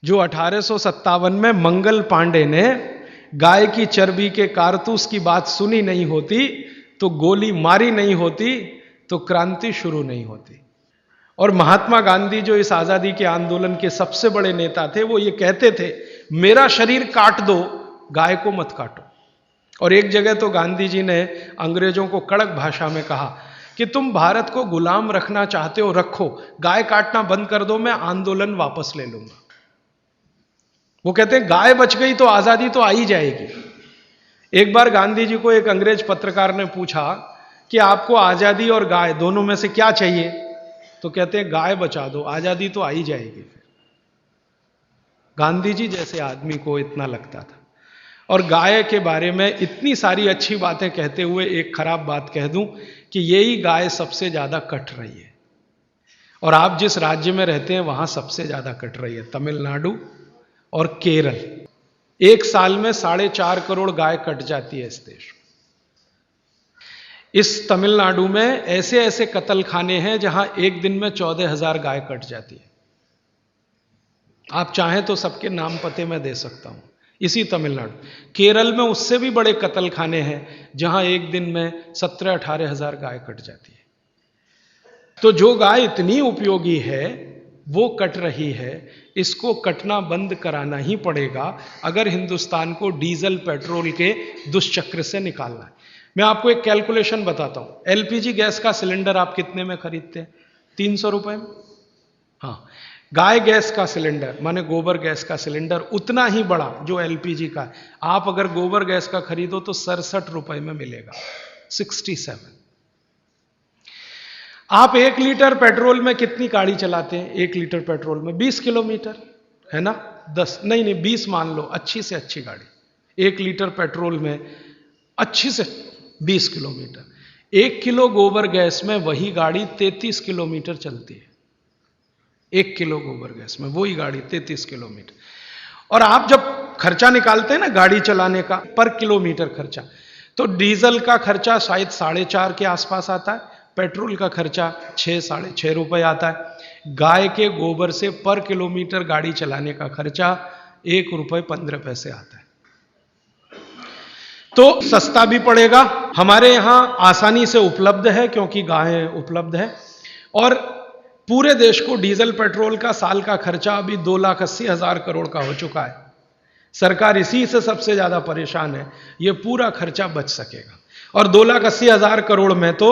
जो 1857 में मंगल पांडे ने गाय की चर्बी के कारतूस की बात सुनी नहीं होती, तो गोली मारी नहीं होती, तो क्रांति शुरू नहीं होती। और महात्मा गांधी जो इस आजादी के आंदोलन के सबसे बड़े नेता थे, वो ये कहते थे मेरा शरीर काट दो, गाय को मत काटो। और एक जगह तो गांधी जी ने अंग्रेजों को कड़क भाषा में कहा कि तुम भारत को गुलाम रखना चाहते हो, रखो, गाय काटना बंद कर दो, मैं आंदोलन वापस ले लूंगा। वो कहते हैं गाय बच गई तो आजादी तो आ ही जाएगी। एक बार गांधी जी को एक अंग्रेज पत्रकार ने पूछा कि आपको आजादी और गाय दोनों में से क्या चाहिए, तो कहते हैं गाय बचा दो, आजादी तो आ ही जाएगी। गांधी जी जैसे आदमी को इतना लगता था। और गाय के बारे में इतनी सारी अच्छी बातें कहते हुए एक खराब बात कह दूं कि यही गाय सबसे ज्यादा कट रही है। और आप जिस राज्य में रहते हैं वहां सबसे ज्यादा कट रही है, तमिलनाडु और केरल। एक साल में 4.5 करोड़ गाय कट जाती है इस देश में। इस तमिलनाडु में ऐसे ऐसे कत्ल खाने हैं जहां एक दिन में 14,000 गाय कट जाती है। आप चाहें तो सबके नाम पते मैं दे सकता हूं। इसी तमिलनाडु, केरल में उससे भी बड़े कत्ल खाने हैं जहां एक दिन में 17-18 हजार गाय कट जाती है। तो जो गाय इतनी उपयोगी है वो कट रही है, इसको कटना बंद कराना ही पड़ेगा अगर हिंदुस्तान को डीजल पेट्रोल के दुष्चक्र से निकालना है। मैं आपको एक कैलकुलेशन बताता हूं। एलपीजी गैस का सिलेंडर आप कितने में खरीदते हैं? 300 रुपए में। हाँ, गाय गैस का सिलेंडर माने गोबर गैस का सिलेंडर उतना ही बड़ा जो एलपीजी का है, आप अगर गोबर गैस का खरीदो तो 67 रुपए में मिलेगा, 67। आप 1 लीटर पेट्रोल में कितनी गाड़ी चलाते हैं? 1 लीटर पेट्रोल में 20 किलोमीटर, है ना? 10 नहीं 20 मान लो, अच्छी से अच्छी गाड़ी 1 लीटर पेट्रोल में अच्छी से 20 किलोमीटर। 1 किलो गोबर गैस में वही गाड़ी 33 किलोमीटर चलती है। 1 किलो गोबर गैस में वही गाड़ी 33 किलोमीटर। और आप जब खर्चा निकालते हैं ना गाड़ी चलाने का, पर किलोमीटर खर्चा, तो डीजल का खर्चा शायद 4.5 के आसपास आता है, पेट्रोल का खर्चा 6-6.5 रुपए आता है। गाय के गोबर से पर किलोमीटर गाड़ी चलाने का खर्चा 1 रुपए 15 पैसे आता है। तो सस्ता भी पड़ेगा, हमारे यहां आसानी से उपलब्ध है क्योंकि गाय उपलब्ध है। और पूरे देश को डीजल पेट्रोल का साल का खर्चा अभी 2,80,000 करोड़ का हो चुका है। सरकार इसी से सबसे ज्यादा परेशान है, ये पूरा खर्चा बच सकेगा। और 2,80,000 करोड़ में तो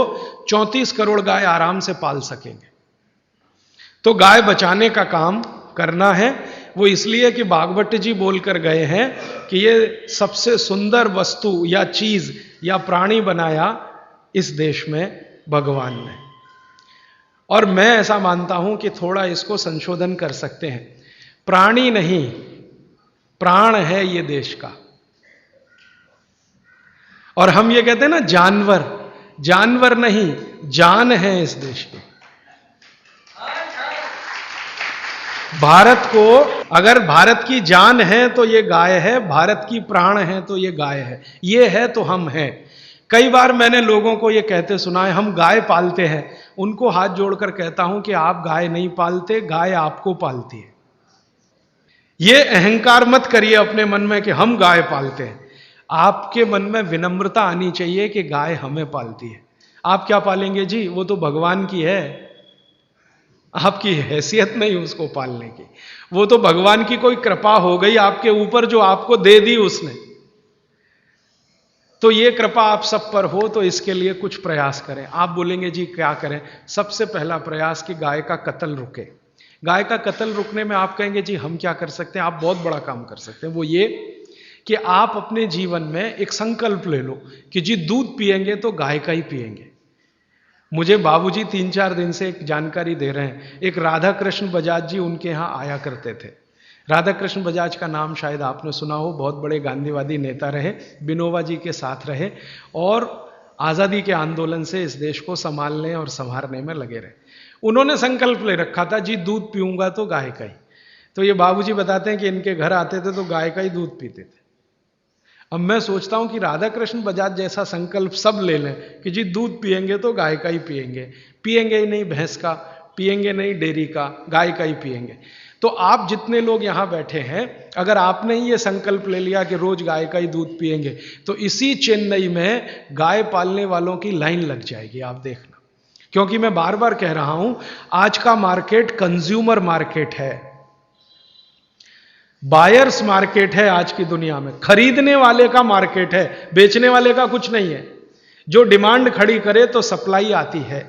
34 करोड़ गाय आराम से पाल सकेंगे। तो गाय बचाने का काम करना है। वो इसलिए कि भागवत जी बोलकर गए हैं कि ये सबसे सुंदर वस्तु या चीज या प्राणी बनाया इस देश में भगवान ने। और मैं ऐसा मानता हूं कि थोड़ा इसको संशोधन कर सकते हैं। प्राणी नहीं, प्राण है ये देश का। और हम ये कहते हैं ना जानवर, जानवर नहीं, जान है इस देश की। भारत को अगर भारत की जान है तो ये गाय है, भारत की प्राण है तो ये गाय है, ये है तो हम हैं। कई बार मैंने लोगों को ये कहते सुना है हम गाय पालते हैं, उनको हाथ जोड़कर कहता हूं कि आप गाय नहीं पालते, गाय आपको पालती है। ये अहंकार मत करिए अपने मन में कि हम गाय पालते हैं। आपके मन में विनम्रता आनी चाहिए कि गाय हमें पालती है। आप क्या पालेंगे जी, वो तो भगवान की है, आपकी हैसियत नहीं उसको पालने की। वो तो भगवान की कोई कृपा हो गई आपके ऊपर जो आपको दे दी उसने। तो ये कृपा आप सब पर हो तो इसके लिए कुछ प्रयास करें। आप बोलेंगे जी क्या करें? सबसे पहला प्रयास कि गाय का कत्ल रुके। गाय का कत्ल रुकने में आप कहेंगे जी हम क्या कर सकते हैं? आप बहुत बड़ा काम कर सकते हैं। वो ये कि आप अपने जीवन में एक संकल्प ले लो कि जी दूध पिएंगे तो गाय का ही पिएंगे। मुझे बाबूजी 3-4 दिन से एक जानकारी दे रहे हैं। एक राधा कृष्ण बजाज जी उनके यहां आया करते थे। राधा कृष्ण बजाज का नाम शायद आपने सुना हो, बहुत बड़े गांधीवादी नेता रहे, बिनोबा जी के साथ रहे और आज़ादी के आंदोलन से इस देश को संभालने और संवारने में लगे रहे। उन्होंने संकल्प ले रखा था जी दूध पीऊंगा तो गाय का ही। तो ये बाबूजी बताते हैं कि इनके घर आते थे तो गाय का ही दूध पीते थे। अब मैं सोचता हूं कि राधा कृष्ण बजाज जैसा संकल्प सब ले लें कि जी दूध पिएंगे तो गाय का ही पिएंगे, पिएंगे ही नहीं भैंस का, पिएंगे नहीं डेयरी का, गाय का ही पिएंगे। तो आप जितने लोग यहां बैठे हैं, अगर आपने ही ये संकल्प ले लिया कि रोज गाय का ही दूध पिएंगे तो इसी चेन्नई में गाय पालने वालों की लाइन लग जाएगी, आप देखना। क्योंकि मैं बार बार कह रहा हूं आज का मार्केट कंज्यूमर मार्केट है, बायर्स मार्केट है। आज की दुनिया में खरीदने वाले का मार्केट है, बेचने वाले का कुछ नहीं है। जो डिमांड खड़ी करे तो सप्लाई आती है।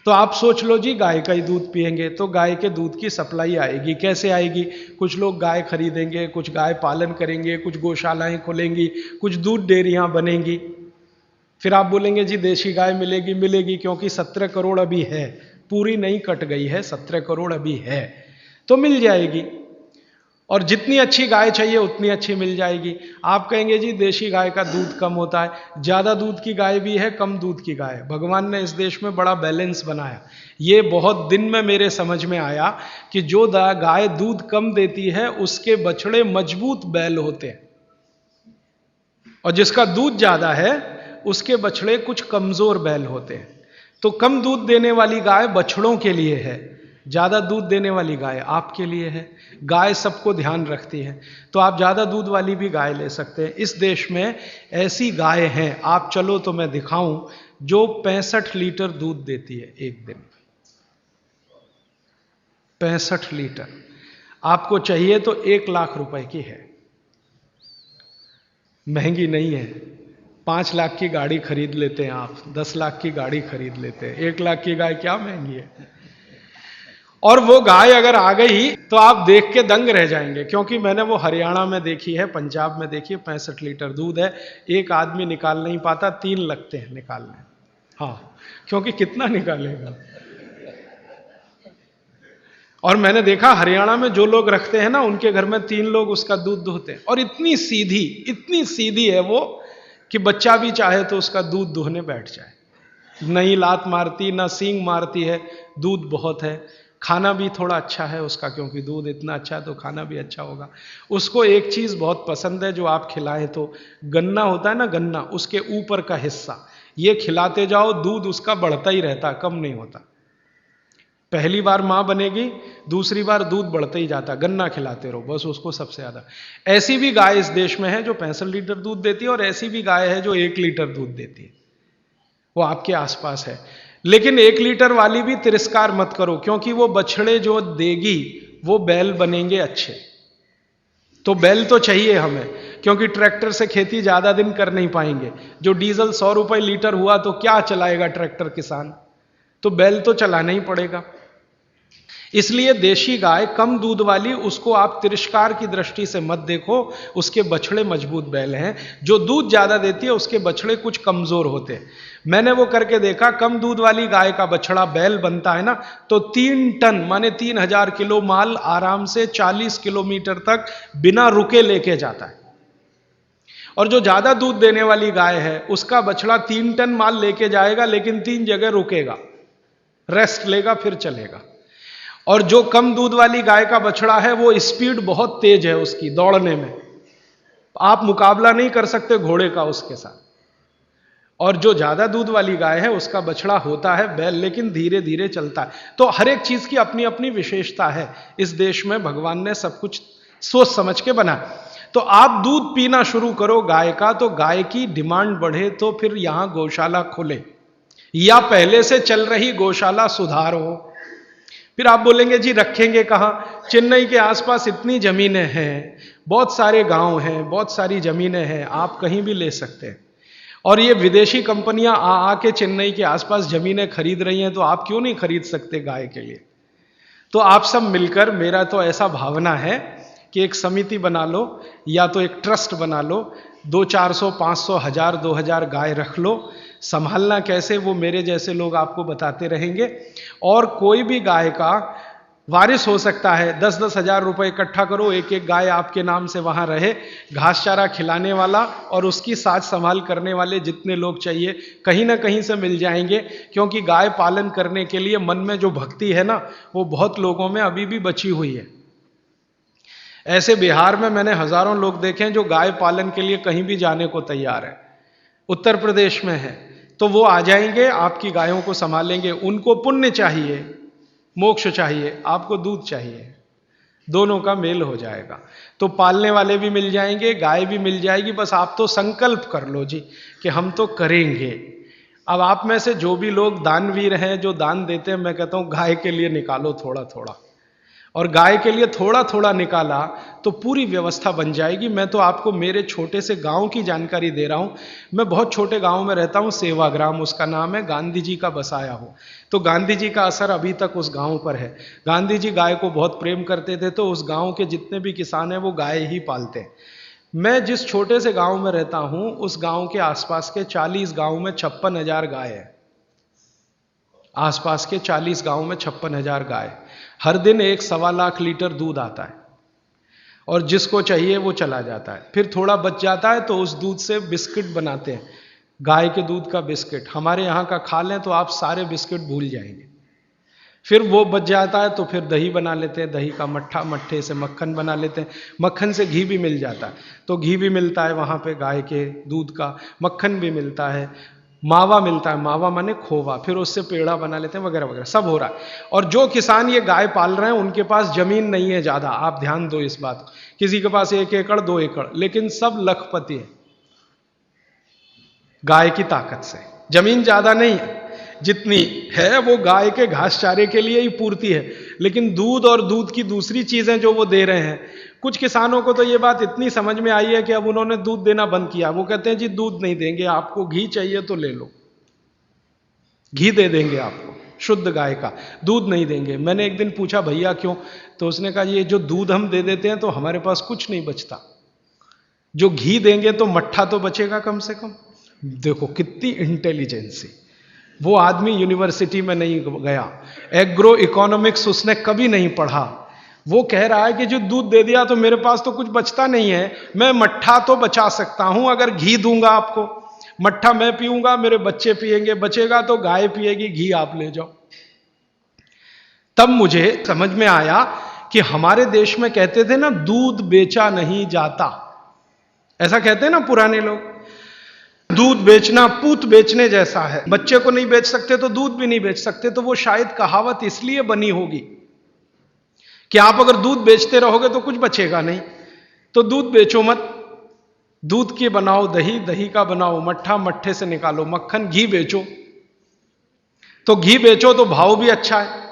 तो आप सोच लो जी गाय का ही दूध पिएंगे तो गाय के दूध की सप्लाई आएगी। कैसे आएगी? कुछ लोग गाय खरीदेंगे, कुछ गाय पालन करेंगे, कुछ गौशालाएं खुलेंगी, कुछ दूध डेयरियां बनेंगी। फिर आप बोलेंगे जी देशी गाय मिलेगी, मिलेगी क्योंकि 17 करोड़ अभी है, पूरी नहीं कट गई है, 17 करोड़ अभी है तो मिल जाएगी। और जितनी अच्छी गाय चाहिए उतनी अच्छी मिल जाएगी। आप कहेंगे जी देशी गाय का दूध कम होता है, ज्यादा दूध की गाय भी है, कम दूध की गाय। भगवान ने इस देश में बड़ा बैलेंस बनाया। ये बहुत दिन में मेरे समझ में आया कि जो गाय दूध कम देती है उसके बछड़े मजबूत बैल होते हैं, और जिसका दूध ज्यादा है उसके बछड़े कुछ कमजोर बैल होते हैं। तो कम दूध देने वाली गाय बछड़ों के लिए है, ज्यादा दूध देने वाली गाय आपके लिए है। गाय सबको ध्यान रखती है, तो आप ज्यादा दूध वाली भी गाय ले सकते हैं। इस देश में ऐसी गाय हैं, आप चलो तो मैं दिखाऊं, जो 65 लीटर दूध देती है एक दिन। 65 लीटर। आपको चाहिए तो 1 लाख रुपए की है, महंगी नहीं है। 5 लाख की गाड़ी खरीद लेते हैं आप, 10 लाख की गाड़ी खरीद लेते हैं, 1 लाख की गाय क्या महंगी है। और वो गाय अगर आ गई तो आप देख के दंग रह जाएंगे, क्योंकि मैंने वो हरियाणा में देखी है, पंजाब में देखी है। 65 लीटर दूध है, एक आदमी निकाल नहीं पाता, 3 लगते हैं निकालने। हाँ, क्योंकि कितना निकालेगा। और मैंने देखा हरियाणा में जो लोग रखते हैं ना, उनके घर में 3 लोग उसका दूध दुहते हैं। और इतनी सीधी है वो कि बच्चा भी चाहे तो उसका दूध दुहने बैठ जाए। नहीं लात मारती, ना सींग मारती है, दूध बहुत है। खाना भी थोड़ा अच्छा है उसका, क्योंकि दूध इतना अच्छा है तो खाना भी अच्छा होगा। उसको एक चीज़ बहुत पसंद है जो आप खिलाएं तो, गन्ना होता है ना, गन्ना, उसके ऊपर का हिस्सा, ये खिलाते जाओ, दूध उसका बढ़ता ही रहता, कम नहीं होता। पहली बार माँ बनेगी, दूसरी बार दूध बढ़ता ही जाता, गन्ना खिलाते रहो बस उसको सबसे ज़्यादा। ऐसी भी गाय इस देश में है जो 65 लीटर दूध देती है, और ऐसी भी गाय है जो 1 लीटर दूध देती है, वो आपके आसपास है। लेकिन 1 लीटर वाली भी तिरस्कार मत करो, क्योंकि वो बछड़े जो देगी वो बैल बनेंगे अच्छे। तो बैल तो चाहिए हमें, क्योंकि ट्रैक्टर से खेती ज्यादा दिन कर नहीं पाएंगे। जो डीजल 100 रुपए लीटर हुआ तो क्या चलाएगा ट्रैक्टर किसान, तो बैल तो चलाना ही पड़ेगा। इसलिए देशी गाय कम दूध वाली, उसको आप तिरस्कार की दृष्टि से मत देखो, उसके बछड़े मजबूत बैल हैं। जो दूध ज्यादा देती है उसके बछड़े कुछ कमजोर होते हैं। मैंने वो करके देखा, कम दूध वाली गाय का बछड़ा बैल बनता है ना, तो 3 टन माने 3000 किलो माल आराम से 40 किलोमीटर तक बिना रुके लेके जाता है। और जो ज्यादा दूध देने वाली गाय है उसका बछड़ा 3 टन माल लेके जाएगा, लेकिन 3 जगह रुकेगा, रेस्ट लेगा, फिर चलेगा। और जो कम दूध वाली गाय का बछड़ा है वो स्पीड बहुत तेज है उसकी दौड़ने में, आप मुकाबला नहीं कर सकते घोड़े का उसके साथ। और जो ज्यादा दूध वाली गाय है उसका बछड़ा होता है बैल, लेकिन धीरे धीरे चलता है। तो हर एक चीज की अपनी अपनी विशेषता है। इस देश में भगवान ने सब कुछ सोच समझ के बना। तो आप दूध पीना शुरू करो गाय का, तो गाय की डिमांड बढ़े तो फिर यहां गौशाला खुले, या पहले से चल रही गौशाला सुधारो। फिर आप बोलेंगे जी रखेंगे कहां? चेन्नई के आसपास इतनी जमीनें हैं, बहुत सारे गांव हैं, बहुत सारी जमीनें हैं, आप कहीं भी ले सकते हैं। और ये विदेशी कंपनियां आके चेन्नई के आसपास जमीनें खरीद रही हैं, तो आप क्यों नहीं खरीद सकते गाय के लिए? तो आप सब मिलकर, मेरा तो ऐसा भावना है कि एक समिति बना लो या तो एक ट्रस्ट बना लो, 200-400, 500, 1000, 2000 गाय रख लो। संभालना कैसे वो मेरे जैसे लोग आपको बताते रहेंगे। और कोई भी गाय का वारिस हो सकता है, 10-10 हजार रुपए इकट्ठा करो, एक एक गाय आपके नाम से वहां रहे, घास चारा खिलाने वाला और उसकी साज संभाल करने वाले जितने लोग चाहिए कहीं ना कहीं से मिल जाएंगे। क्योंकि गाय पालन करने के लिए मन में जो भक्ति है ना, वो बहुत लोगों में अभी भी बची हुई है। ऐसे बिहार में मैंने हजारों लोग देखे हैं जो गाय पालन के लिए कहीं भी जाने को तैयार है। उत्तर प्रदेश में है तो वो आ जाएंगे, आपकी गायों को संभालेंगे। उनको पुण्य चाहिए, मोक्ष चाहिए, आपको दूध चाहिए, दोनों का मेल हो जाएगा। तो पालने वाले भी मिल जाएंगे, गाय भी मिल जाएगी। बस आप तो संकल्प कर लो जी कि हम तो करेंगे। अब आप में से जो भी लोग दानवीर हैं, जो दान देते हैं, मैं कहता हूं गाय के लिए निकालो थोड़ा थोड़ा, और गाय के लिए थोड़ा थोड़ा निकाला तो पूरी व्यवस्था बन जाएगी। मैं तो आपको मेरे छोटे से गांव की जानकारी दे रहा हूं। मैं बहुत छोटे गांव में रहता हूं, सेवाग्राम उसका नाम है, गांधी जी का बसाया हो। तो गांधी जी का असर अभी तक उस गांव पर है। गांधी जी गाय को बहुत प्रेम करते थे, तो उस गांव के जितने भी किसान हैं वो गाय ही पालते हैं। मैं जिस छोटे से गांव में रहता हूं, उस गांव के आसपास के 40 गांव में 56,000 गाय है। आसपास के 40 गांव में 56,000 गाय। हर दिन 1-1.25 लाख लीटर दूध आता है, और जिसको चाहिए वो चला जाता है। फिर थोड़ा बच जाता है तो उस दूध से बिस्किट बनाते हैं, गाय के दूध का बिस्किट। हमारे यहाँ का खा लें तो आप सारे बिस्किट भूल जाएंगे। फिर वो बच जाता है तो फिर दही बना लेते हैं, दही का मट्ठा, मट्ठे से मक्खन बना लेते हैं, मक्खन से घी भी मिल जाता है। तो घी भी मिलता है वहाँ पे गाय के दूध का, मक्खन भी मिलता है, मावा मिलता है, मावा माने खोवा, फिर उससे पेड़ा बना लेते हैं, वगैरह वगैरह सब हो रहा है। और जो किसान ये गाय पाल रहे हैं उनके पास जमीन नहीं है ज्यादा, आप ध्यान दो इस बात को। किसी के पास 1 एकड़ 2 एकड़, लेकिन सब लखपति है गाय की ताकत से। जमीन ज्यादा नहीं है, जितनी है वो गाय के घास चारे के लिए ही पूर्ति है। लेकिन दूध और दूध की दूसरी चीजें जो वो दे रहे हैं, कुछ किसानों को तो ये बात इतनी समझ में आई है कि अब उन्होंने दूध देना बंद किया। वो कहते हैं जी दूध नहीं देंगे, आपको घी चाहिए तो ले लो, घी दे देंगे आपको, शुद्ध गाय का, दूध नहीं देंगे। मैंने एक दिन पूछा भैया क्यों? तो उसने कहा ये जो दूध हम दे देते हैं तो हमारे पास कुछ नहीं बचता, जो घी देंगे तो मट्ठा तो बचेगा कम से कम। देखो कितनी इंटेलिजेंसी। वो आदमी यूनिवर्सिटी में नहीं गया, एग्रो इकोनॉमिक्स उसने कभी नहीं पढ़ा। वो कह रहा है कि जो दूध दे दिया तो मेरे पास तो कुछ बचता नहीं है, मैं मट्ठा तो बचा सकता हूं अगर घी दूंगा आपको। मट्ठा मैं पीऊंगा, मेरे बच्चे पिएंगे, बचेगा तो गाय पिएगी, घी आप ले जाओ। तब मुझे समझ में आया कि हमारे देश में कहते थे ना, दूध बेचा नहीं जाता, ऐसा कहते हैं ना पुराने लोग। दूध बेचना पूत बेचने जैसा है, बच्चे को नहीं बेच सकते तो दूध भी नहीं बेच सकते। तो वो शायद कहावत इसलिए बनी होगी कि आप अगर दूध बेचते रहोगे तो कुछ बचेगा नहीं, तो दूध बेचो मत। दूध की बनाओ दही, दही का बनाओ मट्ठा, मट्ठे से निकालो मक्खन। घी बेचो, तो घी बेचो तो भाव भी अच्छा है।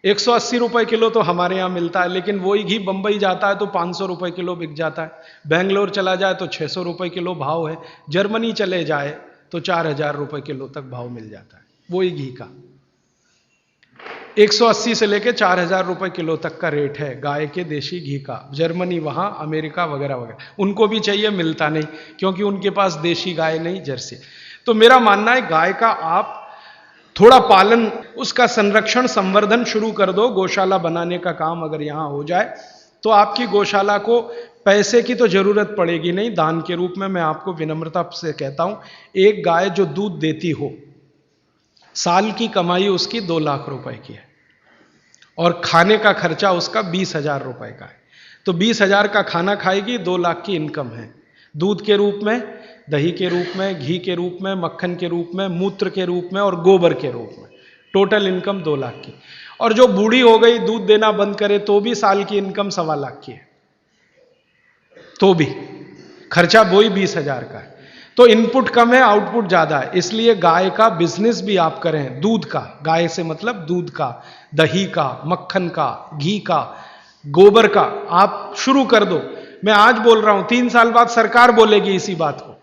180 रुपए किलो तो हमारे यहां मिलता है, लेकिन वही घी बंबई जाता है तो 500 रुपए किलो बिक जाता है। बेंगलोर चला जाए तो 600 रुपए किलो भाव है। जर्मनी चले जाए तो 4000 रुपए किलो तक भाव मिल जाता है वही घी का। 180 से लेके 4000 रुपए किलो तक का रेट है गाय के देशी घी का। जर्मनी, वहां अमेरिका वगैरह वगैरह। उनको भी चाहिए, मिलता नहीं, क्योंकि उनके पास देशी गाय नहीं, जर्सी। तो मेरा मानना है गाय का आप थोड़ा पालन, उसका संरक्षण, संवर्धन शुरू कर दो। गौशाला बनाने का काम अगर यहां हो जाए तो आपकी गौशाला को पैसे की तो जरूरत पड़ेगी नहीं। दान के रूप में मैं आपको विनम्रता से कहता हूं, एक गाय जो दूध देती हो, साल की कमाई उसकी 2 लाख रुपए की है और खाने का खर्चा उसका 20,000 रुपए का है। तो 20,000 का खाना खाएगी, 2 लाख की इनकम है। दूध के रूप में, दही के रूप में, घी के रूप में, मक्खन के रूप में, मूत्र के रूप में और गोबर के रूप में टोटल इनकम 2 लाख की। और जो बूढ़ी हो गई, दूध देना बंद करे तो भी साल की इनकम 1.25 लाख की है, तो भी खर्चा वही 20,000 का है। तो इनपुट कम है, आउटपुट ज्यादा है। इसलिए गाय का बिजनेस भी आप करें, दूध का, गाय से मतलब दूध का, दही का, मक्खन का, घी का, गोबर का, आप शुरू कर दो। मैं आज बोल रहा हूं, 3 साल बाद सरकार बोलेगी इसी बात को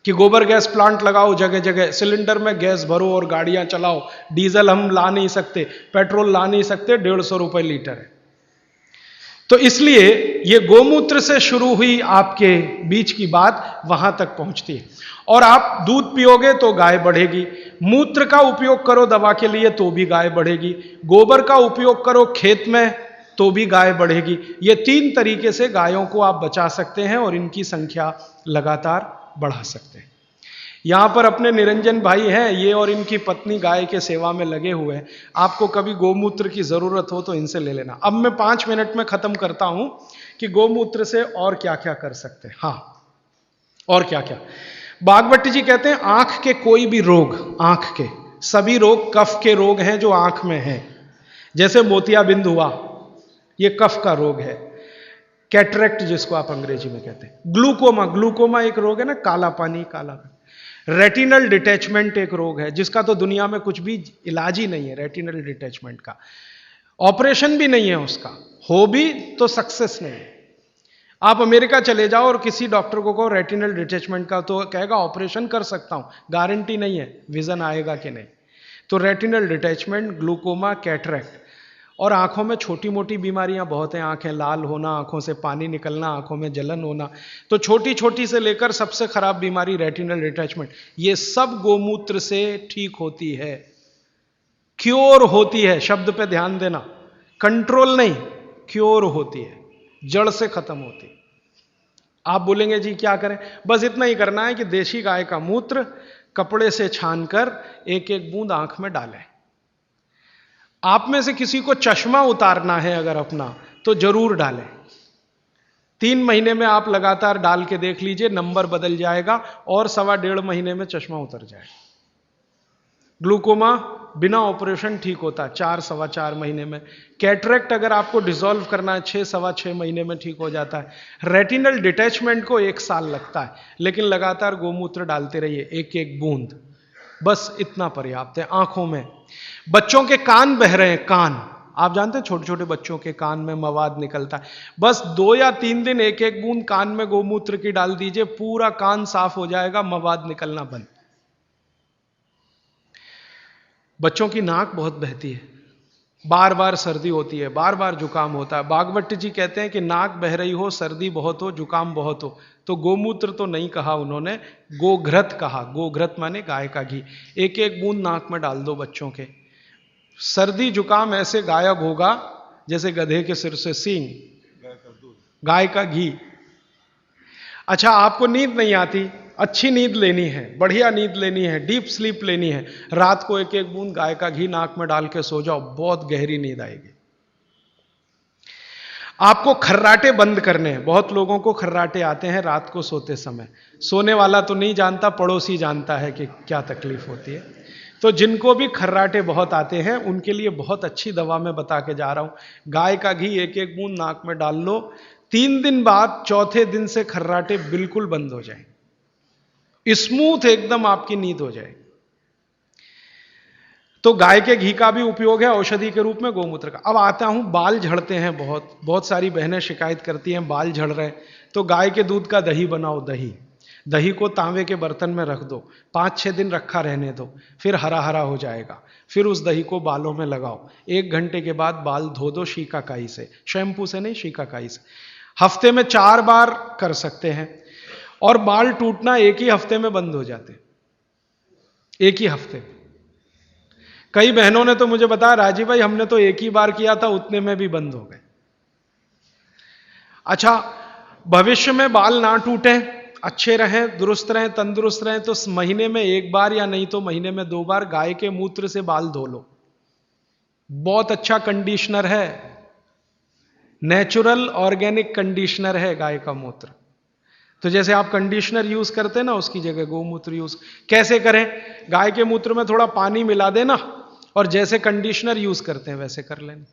कि गोबर गैस प्लांट लगाओ जगह जगह, सिलेंडर में गैस भरो और गाड़ियां चलाओ। डीजल हम ला नहीं सकते, पेट्रोल ला नहीं सकते, 150 रुपए लीटर है। तो इसलिए ये गोमूत्र से शुरू हुई आपके बीच की बात वहां तक पहुंचती है। और आप दूध पियोगे तो गाय बढ़ेगी, मूत्र का उपयोग करो दवा के लिए तो भी गाय बढ़ेगी, गोबर का उपयोग करो खेत में तो भी गाय बढ़ेगी। ये 3 तरीके से गायों को आप बचा सकते हैं और इनकी संख्या लगातार बढ़ा सकते हैं। यहां पर अपने निरंजन भाई हैं, ये और इनकी पत्नी गाय के सेवा में लगे हुए हैं। आपको कभी गोमूत्र की जरूरत हो तो इनसे ले लेना। अब मैं 5 मिनट में खत्म करता हूं कि गोमूत्र से और क्या क्या कर सकते हैं। हाँ, और क्या क्या। बागवती जी कहते हैं आंख के कोई भी रोग, आंख के सभी रोग कफ के रोग हैं जो आंख में हैं। जैसे मोतियाबिंद हुआ, ये कफ का रोग है। कैटरेक्ट जिसको आप अंग्रेजी में कहते हैं। ग्लूकोमा, ग्लूकोमा एक रोग है ना, काला पानी, काला। रेटिनल डिटैचमेंट एक रोग है जिसका तो दुनिया में कुछ भी इलाज ही नहीं है। रेटिनल डिटैचमेंट का ऑपरेशन भी नहीं है, उसका हो भी तो सक्सेस नहीं है। आप अमेरिका चले जाओ और किसी डॉक्टर को कहो रेटिनल डिटैचमेंट का, तो कहेगा ऑपरेशन कर सकता हूं, गारंटी नहीं है विजन आएगा कि नहीं। तो रेटिनल डिटैचमेंट, ग्लूकोमा, कैटरेक्ट। और आंखों में छोटी मोटी बीमारियां बहुत हैं, आंखें लाल होना, आंखों से पानी निकलना, आंखों में जलन होना। तो छोटी छोटी से लेकर सबसे खराब बीमारी रेटिनल डिटैचमेंट, ये सब गोमूत्र से ठीक होती है, क्योर होती है। शब्द पे ध्यान देना, कंट्रोल नहीं, क्योर होती है, जड़ से खत्म होती है। आप बोलेंगे जी क्या करें? बस इतना ही करना है कि देशी गाय का मूत्र कपड़े से छानकर एक एक बूंद आंख में डालें। आप में से किसी को चश्मा उतारना है अगर अपना, तो जरूर डालें। 3 महीने में आप लगातार डाल के देख लीजिए, नंबर बदल जाएगा और 1.25 महीने में चश्मा उतर जाएगा। ग्लूकोमा बिना ऑपरेशन ठीक होता है 4-4.25 महीने में। कैटरेक्ट अगर आपको डिसॉल्व करना है 6-6.25 महीने में ठीक हो जाता है। रेटिनल डिटैचमेंट को 1 साल लगता है, लेकिन लगातार गोमूत्र डालते रहिए, एक एक बूंद, बस इतना पर्याप्त है। आंखों में, बच्चों के कान बह रहे हैं, कान, आप जानते हैं छोटे छोटे बच्चों के कान में मवाद निकलता है, बस 2 या 3 दिन एक एक बूंद कान में गोमूत्र की डाल दीजिए, पूरा कान साफ हो जाएगा, मवाद निकलना बंद। बच्चों की नाक बहुत बहती है, बार बार सर्दी होती है, बार बार जुकाम होता है। बागवती जी कहते हैं कि नाक बह रही हो, सर्दी बहुत हो, जुकाम बहुत हो, तो गोमूत्र तो नहीं कहा उन्होंने, गोघृत कहा। गोघृत माने गाय का घी, एक एक बूंद नाक में डाल दो बच्चों के। सर्दी जुकाम ऐसे गायब होगा जैसे गधे के सिर से सींग, गाय का घी। अच्छा, आपको नींद नहीं आती, अच्छी नींद लेनी है, बढ़िया नींद लेनी है, डीप स्लीप लेनी है, रात को एक एक बूंद गाय का घी नाक में डाल के सो जाओ, बहुत गहरी नींद आएगी। आपको खर्राटे बंद करने हैं। बहुत लोगों को खर्राटे आते हैं रात को सोते समय। सोने वाला तो नहीं जानता, पड़ोसी जानता है कि क्या तकलीफ होती है। तो जिनको भी खर्राटे बहुत आते हैं उनके लिए बहुत अच्छी दवा मैं बता के जा रहा हूं। गाय का घी एक एक बूंद नाक में डाल लो, 3 दिन बाद चौथे दिन से खर्राटे बिल्कुल बंद हो जाए, स्मूथ एकदम आपकी नींद हो जाए। तो गाय के घी का भी उपयोग है औषधि के रूप में, गोमूत्र का। अब आता हूं, बाल झड़ते हैं, बहुत सारी बहनें शिकायत करती हैं बाल झड़ रहे, तो गाय के दूध का दही बनाओ। दही को तांबे के बर्तन में रख दो, 5-6 दिन रखा रहने दो, फिर हरा हरा हो जाएगा। फिर उस दही को बालों में लगाओ, 1 घंटे के बाद बाल धो दो शिकाकाई से, शैम्पू से नहीं, शिकाकाई से। हफ्ते में 4 बार कर सकते हैं। और बाल टूटना एक ही हफ्ते में बंद हो जाते, एक ही हफ्ते। कई बहनों ने तो मुझे बताया, राजीव भाई हमने तो एक ही बार किया था, उतने में भी बंद हो गए। अच्छा, भविष्य में बाल ना टूटे, अच्छे रहें, दुरुस्त रहें, तंदुरुस्त रहें, तो महीने में 1 बार या नहीं तो महीने में 2 बार गाय के मूत्र से बाल धो लो। बहुत अच्छा कंडीशनर है, नेचुरल ऑर्गेनिक कंडीशनर है गाय का मूत्र। तो जैसे आप कंडीशनर यूज करते हैं ना, उसकी जगह गोमूत्र यूज कैसे करें? गाय के मूत्र में थोड़ा पानी मिला देना और जैसे कंडीशनर यूज करते हैं वैसे कर लेना।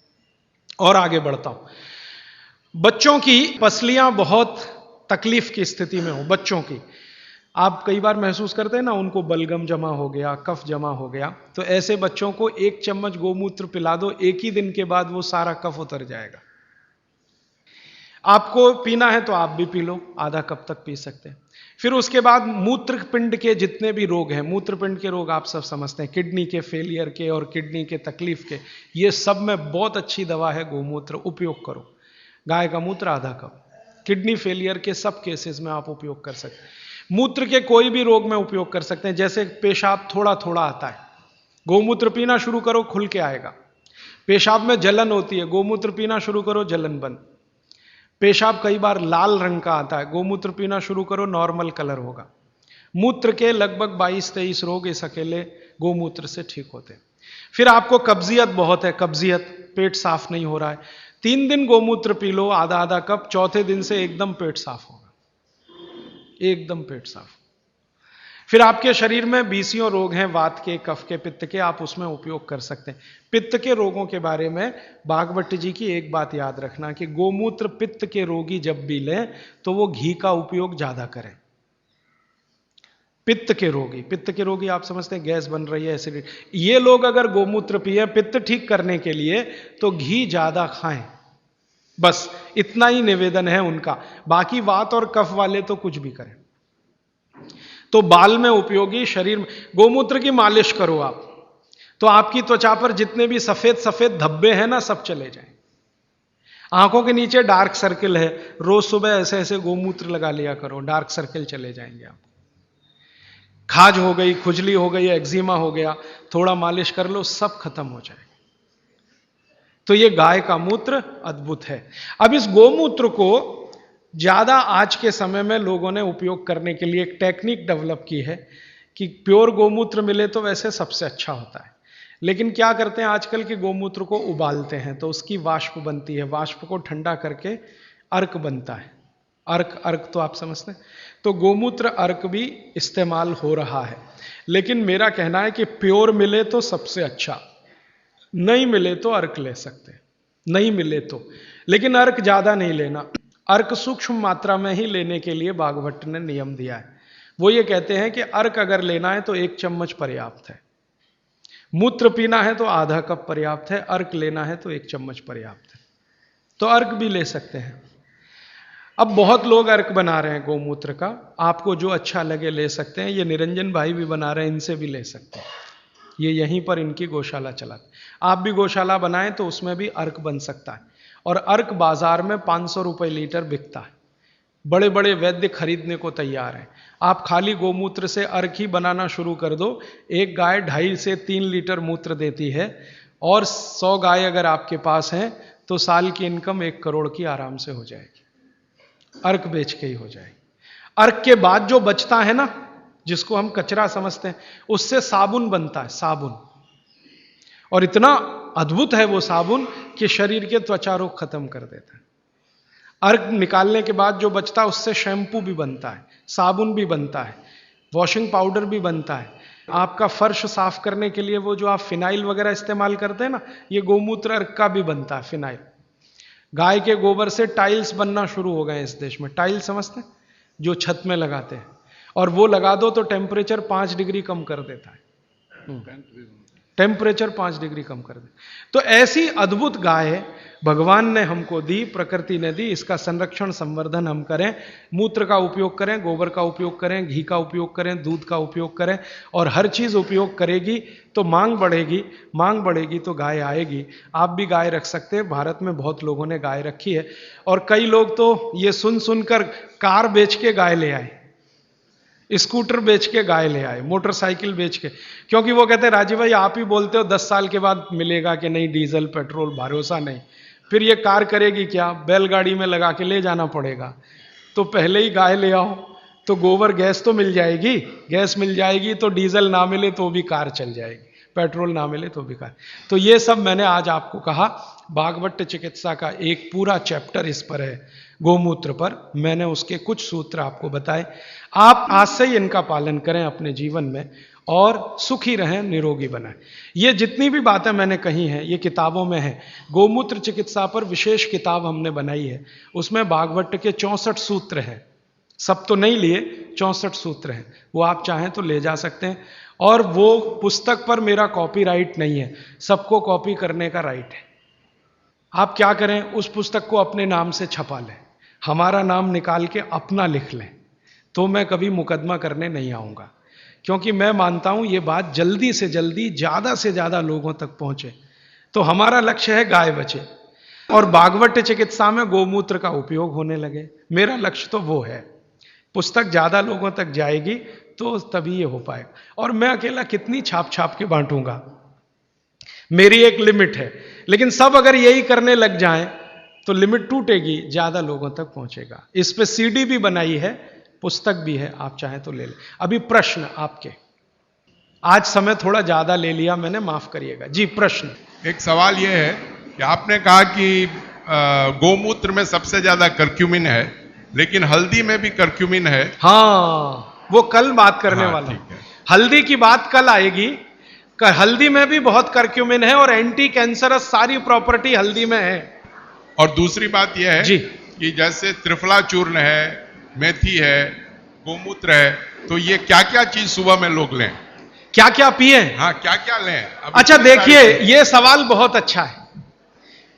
और आगे बढ़ता हूं। बच्चों की पसलियां बहुत तकलीफ की स्थिति में हो, बच्चों की, आप कई बार महसूस करते हैं ना, उनको बलगम जमा हो गया, कफ जमा हो गया, तो ऐसे बच्चों को 1 चम्मच गोमूत्र पिला दो, एक ही दिन के बाद वो सारा कफ उतर जाएगा। आपको पीना है तो आप भी पी लो, आधा कप तक पी सकते हैं। फिर उसके बाद मूत्रपिंड के जितने भी रोग हैं, मूत्रपिंड के रोग आप सब समझते हैं, किडनी के फेलियर के और किडनी के तकलीफ के, ये सब में बहुत अच्छी दवा है गोमूत्र, उपयोग करो। गाय का मूत्र आधा कप, किडनी फेलियर के सब केसेस में आप उपयोग कर सकते हैं। मूत्र के कोई भी रोग में उपयोग कर सकते हैं। जैसे पेशाब थोड़ा थोड़ा आता है, गोमूत्र पीना शुरू करो, खुल के आएगा। पेशाब में जलन होती है, गोमूत्र पीना शुरू करो, जलन बंद। पेशाब कई बार लाल रंग का आता है, गोमूत्र पीना शुरू करो, नॉर्मल कलर होगा। मूत्र के लगभग 22-23 रोग इस अकेले गोमूत्र से ठीक होते हैं। फिर आपको कब्जियत बहुत है, कब्जियत, पेट साफ नहीं हो रहा है, 3 दिन गोमूत्र पी लो, आधा आधा कप, चौथे दिन से एकदम पेट साफ होगा, एकदम पेट साफ। फिर आपके शरीर में बीसियों रोग हैं, वात के, कफ के, पित्त के, आप उसमें उपयोग कर सकते हैं। पित्त के रोगों के बारे में भागवत जी की एक बात याद रखना कि गोमूत्र पित्त के रोगी जब भी लें तो वो घी का उपयोग ज्यादा करें। पित्त के रोगी आप समझते हैं गैस बन रही है, एसिडिटी, ये लोग अगर गोमूत्र पिए पित्त ठीक करने के लिए तो घी ज्यादा खाएं, बस इतना ही निवेदन है उनका। बाकी वात और कफ वाले तो कुछ भी करें। तो बाल में उपयोगी, शरीर में गोमूत्र की मालिश करो आप, तो आपकी त्वचा पर जितने भी सफेद सफेद धब्बे हैं ना, सब चले जाएं। आंखों के नीचे डार्क सर्किल है, रोज सुबह ऐसे ऐसे गोमूत्र लगा लिया करो, डार्क सर्किल चले जाएंगे आप। खाज हो गई, खुजली हो गई, एक्जिमा हो गया, थोड़ा मालिश कर लो, सब खत्म हो जाएगा। तो ये गाय का मूत्र अद्भुत है। अब इस गोमूत्र को ज्यादा आज के समय में लोगों ने उपयोग करने के लिए एक टेक्निक डेवलप की है कि प्योर गोमूत्र मिले तो वैसे सबसे अच्छा होता है, लेकिन क्या करते हैं आजकल के गोमूत्र को उबालते हैं तो उसकी वाष्प बनती है, वाष्प को ठंडा करके अर्क बनता है। अर्क तो आप समझते हैं, तो गोमूत्र अर्क भी इस्तेमाल हो रहा है। लेकिन मेरा कहना है कि प्योर मिले तो सबसे अच्छा, नहीं मिले तो अर्क ले सकते हैं, नहीं मिले तो, लेकिन अर्क ज्यादा नहीं लेना। अर्क सूक्ष्म मात्रा में ही लेने के लिए भागवत ने नियम दिया है। वो ये कहते हैं कि अर्क अगर लेना है तो 1 चम्मच पर्याप्त है, मूत्र पीना है तो आधा कप पर्याप्त है, अर्क लेना है तो 1 चम्मच पर्याप्त है। तो अर्क भी ले सकते हैं। अब बहुत लोग अर्क बना रहे हैं गोमूत्र का, आपको जो अच्छा लगे ले सकते हैं। ये निरंजन भाई भी बना रहे हैं, इनसे भी ले सकते हैं, ये यहीं पर इनकी गौशाला चलाते। आप भी गौशाला बनाएं तो उसमें भी अर्क बन सकता है। और अर्क बाजार में 500 रुपए लीटर बिकता है, बड़े बड़े वैद्य खरीदने को तैयार हैं। आप खाली गोमूत्र से अर्क ही बनाना शुरू कर दो, एक गाय 2.5 से 3 लीटर मूत्र देती है, और 100 गाय अगर आपके पास हैं तो साल की इनकम 1 करोड़ की आराम से हो जाएगी, अर्क बेच के ही हो जाएगी। अर्क के बाद जो बचता है ना, जिसको हम कचरा समझते हैं, उससे साबुन बनता है, साबुन। और इतना अद्भुत है वो साबुन कि शरीर के त्वचा रोग खत्म कर देता है। अर्क निकालने के बाद जो बचता है उससे शैम्पू भी बनता है, साबुन भी बनता है, वॉशिंग पाउडर भी बनता है। आपका फर्श साफ करने के लिए वो जो आप फिनाइल वगैरह इस्तेमाल करते हैं ना, ये गोमूत्र अर्क का भी बनता है, फिनाइल। गाय के गोबर से टाइल्स बनना शुरू हो गए इस देश में। टाइल समझते हैं, जो छत में लगाते हैं, और वो लगा दो तो टेम्परेचर 5 डिग्री कम कर देता है, टेम्परेचर 5 डिग्री कम कर दे। तो ऐसी अद्भुत गाय भगवान ने हमको दी, प्रकृति ने दी। इसका संरक्षण संवर्धन हम करें, मूत्र का उपयोग करें, गोबर का उपयोग करें, घी का उपयोग करें, दूध का उपयोग करें, और हर चीज उपयोग करेगी तो मांग बढ़ेगी, मांग बढ़ेगी तो गाय आएगी। आप भी गाय रख सकते हैं, भारत में बहुत लोगों ने गाय रखी है। और कई लोग तो ये सुन सुनकर कार बेच के गाय ले आए, स्कूटर बेच के गाय ले आए, मोटरसाइकिल बेच के, क्योंकि वो कहते हैं राजीव भाई आप ही बोलते हो 10 साल के बाद मिलेगा कि नहीं डीजल पेट्रोल, भरोसा नहीं, फिर ये कार करेगी क्या, बैलगाड़ी में लगा के ले जाना पड़ेगा। तो पहले ही गाय ले आओ तो गोबर गैस तो मिल जाएगी, गैस मिल जाएगी तो डीजल ना मिले तो भी कार चल जाएगी, पेट्रोल ना मिले तो भी कार। तो ये सब मैंने आज आपको कहा। भागवत चिकित्सा का एक पूरा चैप्टर इस पर है, गोमूत्र पर। मैंने उसके कुछ सूत्र आपको बताए। आप आज से ही इनका पालन करें अपने जीवन में और सुखी रहें, निरोगी बनाएं। ये जितनी भी बातें मैंने कही हैं ये किताबों में है। गोमूत्र चिकित्सा पर विशेष किताब हमने बनाई है, उसमें भागवत के 64 सूत्र हैं। सब तो नहीं लिए, 64 सूत्र हैं, वो आप चाहें तो ले जा सकते हैं। और वो पुस्तक पर मेरा कॉपीराइट नहीं है, सबको कॉपी करने का राइट है। आप क्या करें, उस पुस्तक को अपने नाम से छपा लें, हमारा नाम निकाल के अपना लिख लें, तो मैं कभी मुकदमा करने नहीं आऊंगा। क्योंकि मैं मानता हूं ये बात जल्दी से जल्दी ज्यादा से ज्यादा लोगों तक पहुंचे। तो हमारा लक्ष्य है गाय बचे और भागवत चिकित्सा में गोमूत्र का उपयोग होने लगे। मेरा लक्ष्य तो वो है। पुस्तक ज्यादा लोगों तक जाएगी तो तभी ये हो पाएगा। और मैं अकेला कितनी छाप छाप के बांटूंगा, मेरी एक लिमिट है। लेकिन सब अगर यही करने लग जाएं तो लिमिट टूटेगी, ज्यादा लोगों तक पहुंचेगा। इस पे सीडी भी बनाई है, पुस्तक भी है, आप चाहें तो ले लें। अभी प्रश्न आपके, आज समय थोड़ा ज्यादा ले लिया मैंने, माफ करिएगा जी। प्रश्न, एक सवाल यह है कि आपने कहा कि गोमूत्र में सबसे ज्यादा कर्क्यूमिन है, लेकिन हल्दी में भी कर्क्यूमिन है। हाँ, वो कल बात करने वाला हूं। हल्दी की बात कल आएगी। हल्दी में भी बहुत कर्क्यूमिन है और एंटी कैंसरस सारी प्रॉपर्टी हल्दी में है। और दूसरी बात यह है जी कि जैसे त्रिफला चूर्ण है, मेथी है, गोमूत्र है, तो ये क्या क्या चीज सुबह में लोग लें, क्या क्या पिए? हाँ क्या क्या लें? अच्छा देखिए, ये सवाल बहुत अच्छा है।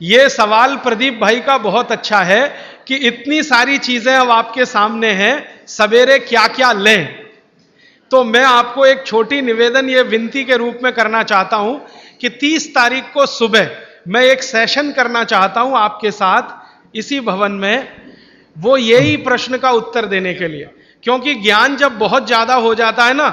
ये सवाल प्रदीप भाई का बहुत अच्छा है कि इतनी सारी चीजें अब आपके सामने हैं, सवेरे क्या क्या लें। तो मैं आपको एक छोटी निवेदन, ये विनती के रूप में करना चाहता हूं कि 30 तारीख को सुबह मैं एक सेशन करना चाहता हूं आपके साथ इसी भवन में, वो यही प्रश्न का उत्तर देने के लिए। क्योंकि ज्ञान जब बहुत ज्यादा हो जाता है ना,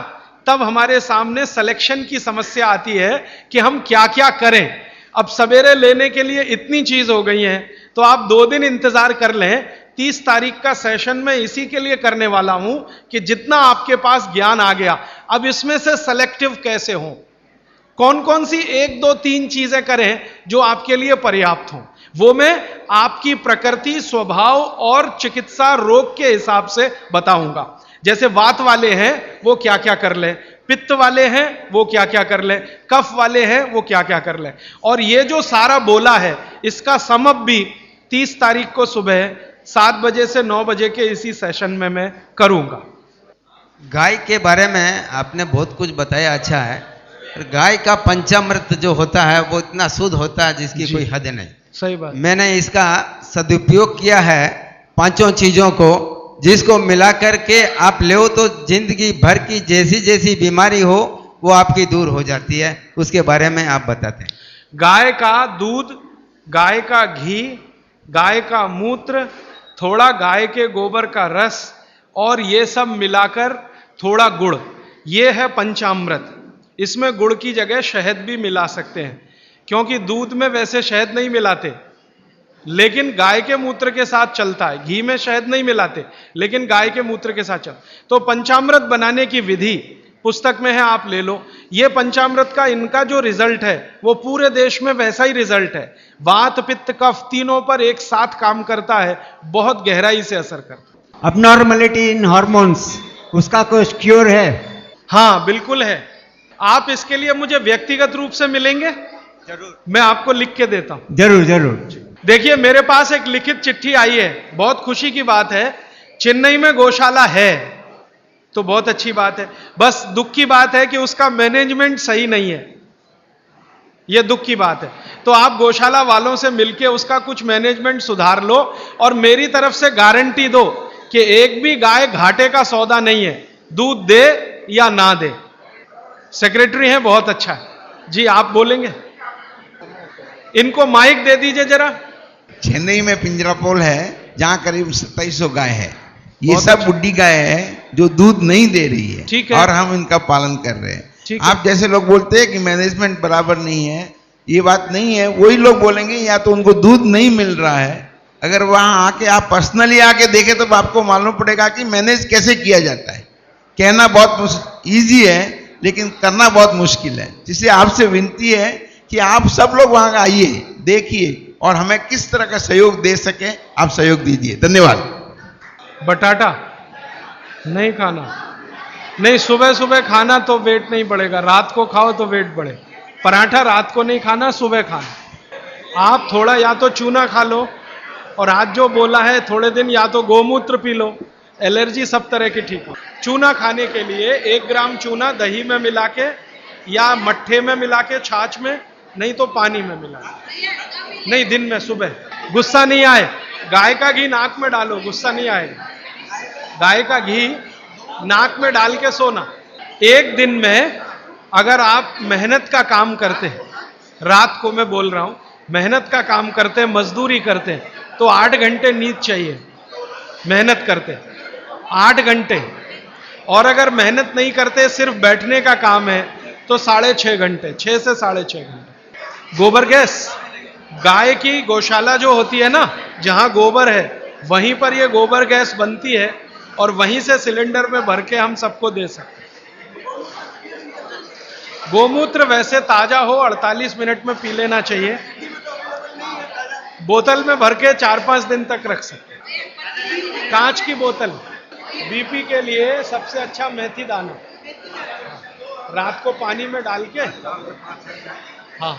तब हमारे सामने सिलेक्शन की समस्या आती है कि हम क्या क्या करें। अब सवेरे लेने के लिए इतनी चीज हो गई है, तो आप 2 दिन इंतजार कर लें। 30 तारीख का सेशन मैं इसी के लिए करने वाला हूं कि जितना आपके पास ज्ञान आ गया, अब इसमें से सेलेक्टिव कैसे हो, कौन कौन सी 1, 2, 3 चीजें करें जो आपके लिए पर्याप्त हो। वो मैं आपकी प्रकृति, स्वभाव और चिकित्सा रोग के हिसाब से बताऊंगा। जैसे वात वाले हैं वो क्या क्या कर लें, पित्त वाले हैं वो क्या क्या कर लें, कफ वाले हैं वो क्या क्या कर लें। और ये जो सारा बोला है इसका समअप भी 30 तारीख को सुबह 7 बजे से 9 बजे के इसी सेशन में मैं करूंगा। गाय के बारे में आपने बहुत कुछ बताया, अच्छा है। गाय का पंचामृत जो होता है वो इतना शुद्ध होता है जिसकी कोई हद नहीं। सही बात। मैंने इसका सदुपयोग किया है 5 चीजों को, जिसको मिला करके आप ले तो जिंदगी भर की जैसी जैसी बीमारी हो वो आपकी दूर हो जाती है। उसके बारे में आप बताते हैं। गाय का दूध, गाय का घी, गाय का मूत्र, थोड़ा गाय के गोबर का रस और ये सब मिलाकर थोड़ा गुड़, ये है पंचामृत। इसमें गुड़ की जगह शहद भी मिला सकते हैं, क्योंकि दूध में वैसे शहद नहीं मिलाते, लेकिन गाय के मूत्र के साथ चलता है। घी में शहद नहीं मिलाते, लेकिन गाय के मूत्र के साथ चलता। तो पंचामृत बनाने की विधि पुस्तक में है, आप ले लो। ये पंचामृत का इनका जो रिजल्ट है वो पूरे देश में वैसा ही रिजल्ट है। वात पित्त कफ तीनों पर एक साथ काम करता है, बहुत गहराई से असर करता है। अबनॉर्मलिटी इन हार्मोन्स, उसका कोई क्योर है? हाँ बिल्कुल है। आप इसके लिए मुझे व्यक्तिगत रूप से मिलेंगे? जरूर, मैं आपको लिख के देता हूं। जरूर जरूर। देखिए मेरे पास एक लिखित चिट्ठी आई है, बहुत खुशी की बात है। चेन्नई में गौशाला है तो बहुत अच्छी बात है, बस दुख की बात है कि उसका मैनेजमेंट सही नहीं है, यह दुख की बात है। तो आप गौशाला वालों से मिलके उसका कुछ मैनेजमेंट सुधार लो और मेरी तरफ से गारंटी दो कि एक भी गाय घाटे का सौदा नहीं है, दूध दे या ना दे। सेक्रेटरी हैं, बहुत अच्छा है जी, आप बोलेंगे? इनको माइक दे दीजिए जरा। चेन्नई में पिंजरापोल है जहां करीब 2700 गाय है। ये बहुत सब अच्छा। बुड्ढी गाय है जो दूध नहीं दे रही है, ठीक है। और हम इनका पालन कर रहे हैं। ठीक है। आप जैसे लोग बोलते हैं कि मैनेजमेंट बराबर नहीं है, ये बात नहीं है। वही लोग बोलेंगे या तो उनको दूध नहीं मिल रहा है। अगर वहां आके आप पर्सनली आके देखें तो आपको मालूम पड़ेगा कि मैनेज कैसे किया जाता है। कहना बहुत ईजी है लेकिन करना बहुत मुश्किल है। जिससे आपसे विनती है कि आप सब लोग वहां आइए, देखिए और हमें किस तरह का सहयोग दे सके, आप सहयोग दीजिए। धन्यवाद। बटाटा नहीं खाना, नहीं सुबह सुबह खाना तो वेट नहीं बढ़ेगा, रात को खाओ तो वेट बढ़े। पराठा रात को नहीं खाना, सुबह खाना। आप थोड़ा या तो चूना खा लो, और आज जो बोला है थोड़े दिन या तो गोमूत्र पी लो, एलर्जी सब तरह की ठीक हो। चूना खाने के लिए 1 ग्राम चूना दही में मिला के या मट्ठे में मिला के, छाछ में, नहीं तो पानी में मिला के। नहीं, दिन में सुबह। गुस्सा नहीं आए, गाय का घी नाक में डालो, गुस्सा नहीं आएगा। गाय का घी नाक में डाल के सोना। एक दिन में अगर आप मेहनत का काम करते हैं, रात को मैं बोल रहा हूं, मेहनत का काम करते हैं, मजदूरी करते हैं, तो 8 घंटे नींद चाहिए। मेहनत करते 8 घंटे, और अगर मेहनत नहीं करते, सिर्फ बैठने का काम है, तो 6.5 घंटे, 6 से 6.5 घंटे। गोबर गैस, गाय की गौशाला जो होती है ना, जहां गोबर है वहीं पर ये गोबर गैस बनती है, और वहीं से सिलेंडर में भर के हम सबको दे सकते हैं। गोमूत्र वैसे ताजा हो 48 मिनट में पी लेना चाहिए। बोतल में भर के 4-5 दिन तक रख सकते हैं, कांच की बोतल। बीपी के लिए सबसे अच्छा मेथी दाना, रात को पानी में डाल के, हाँ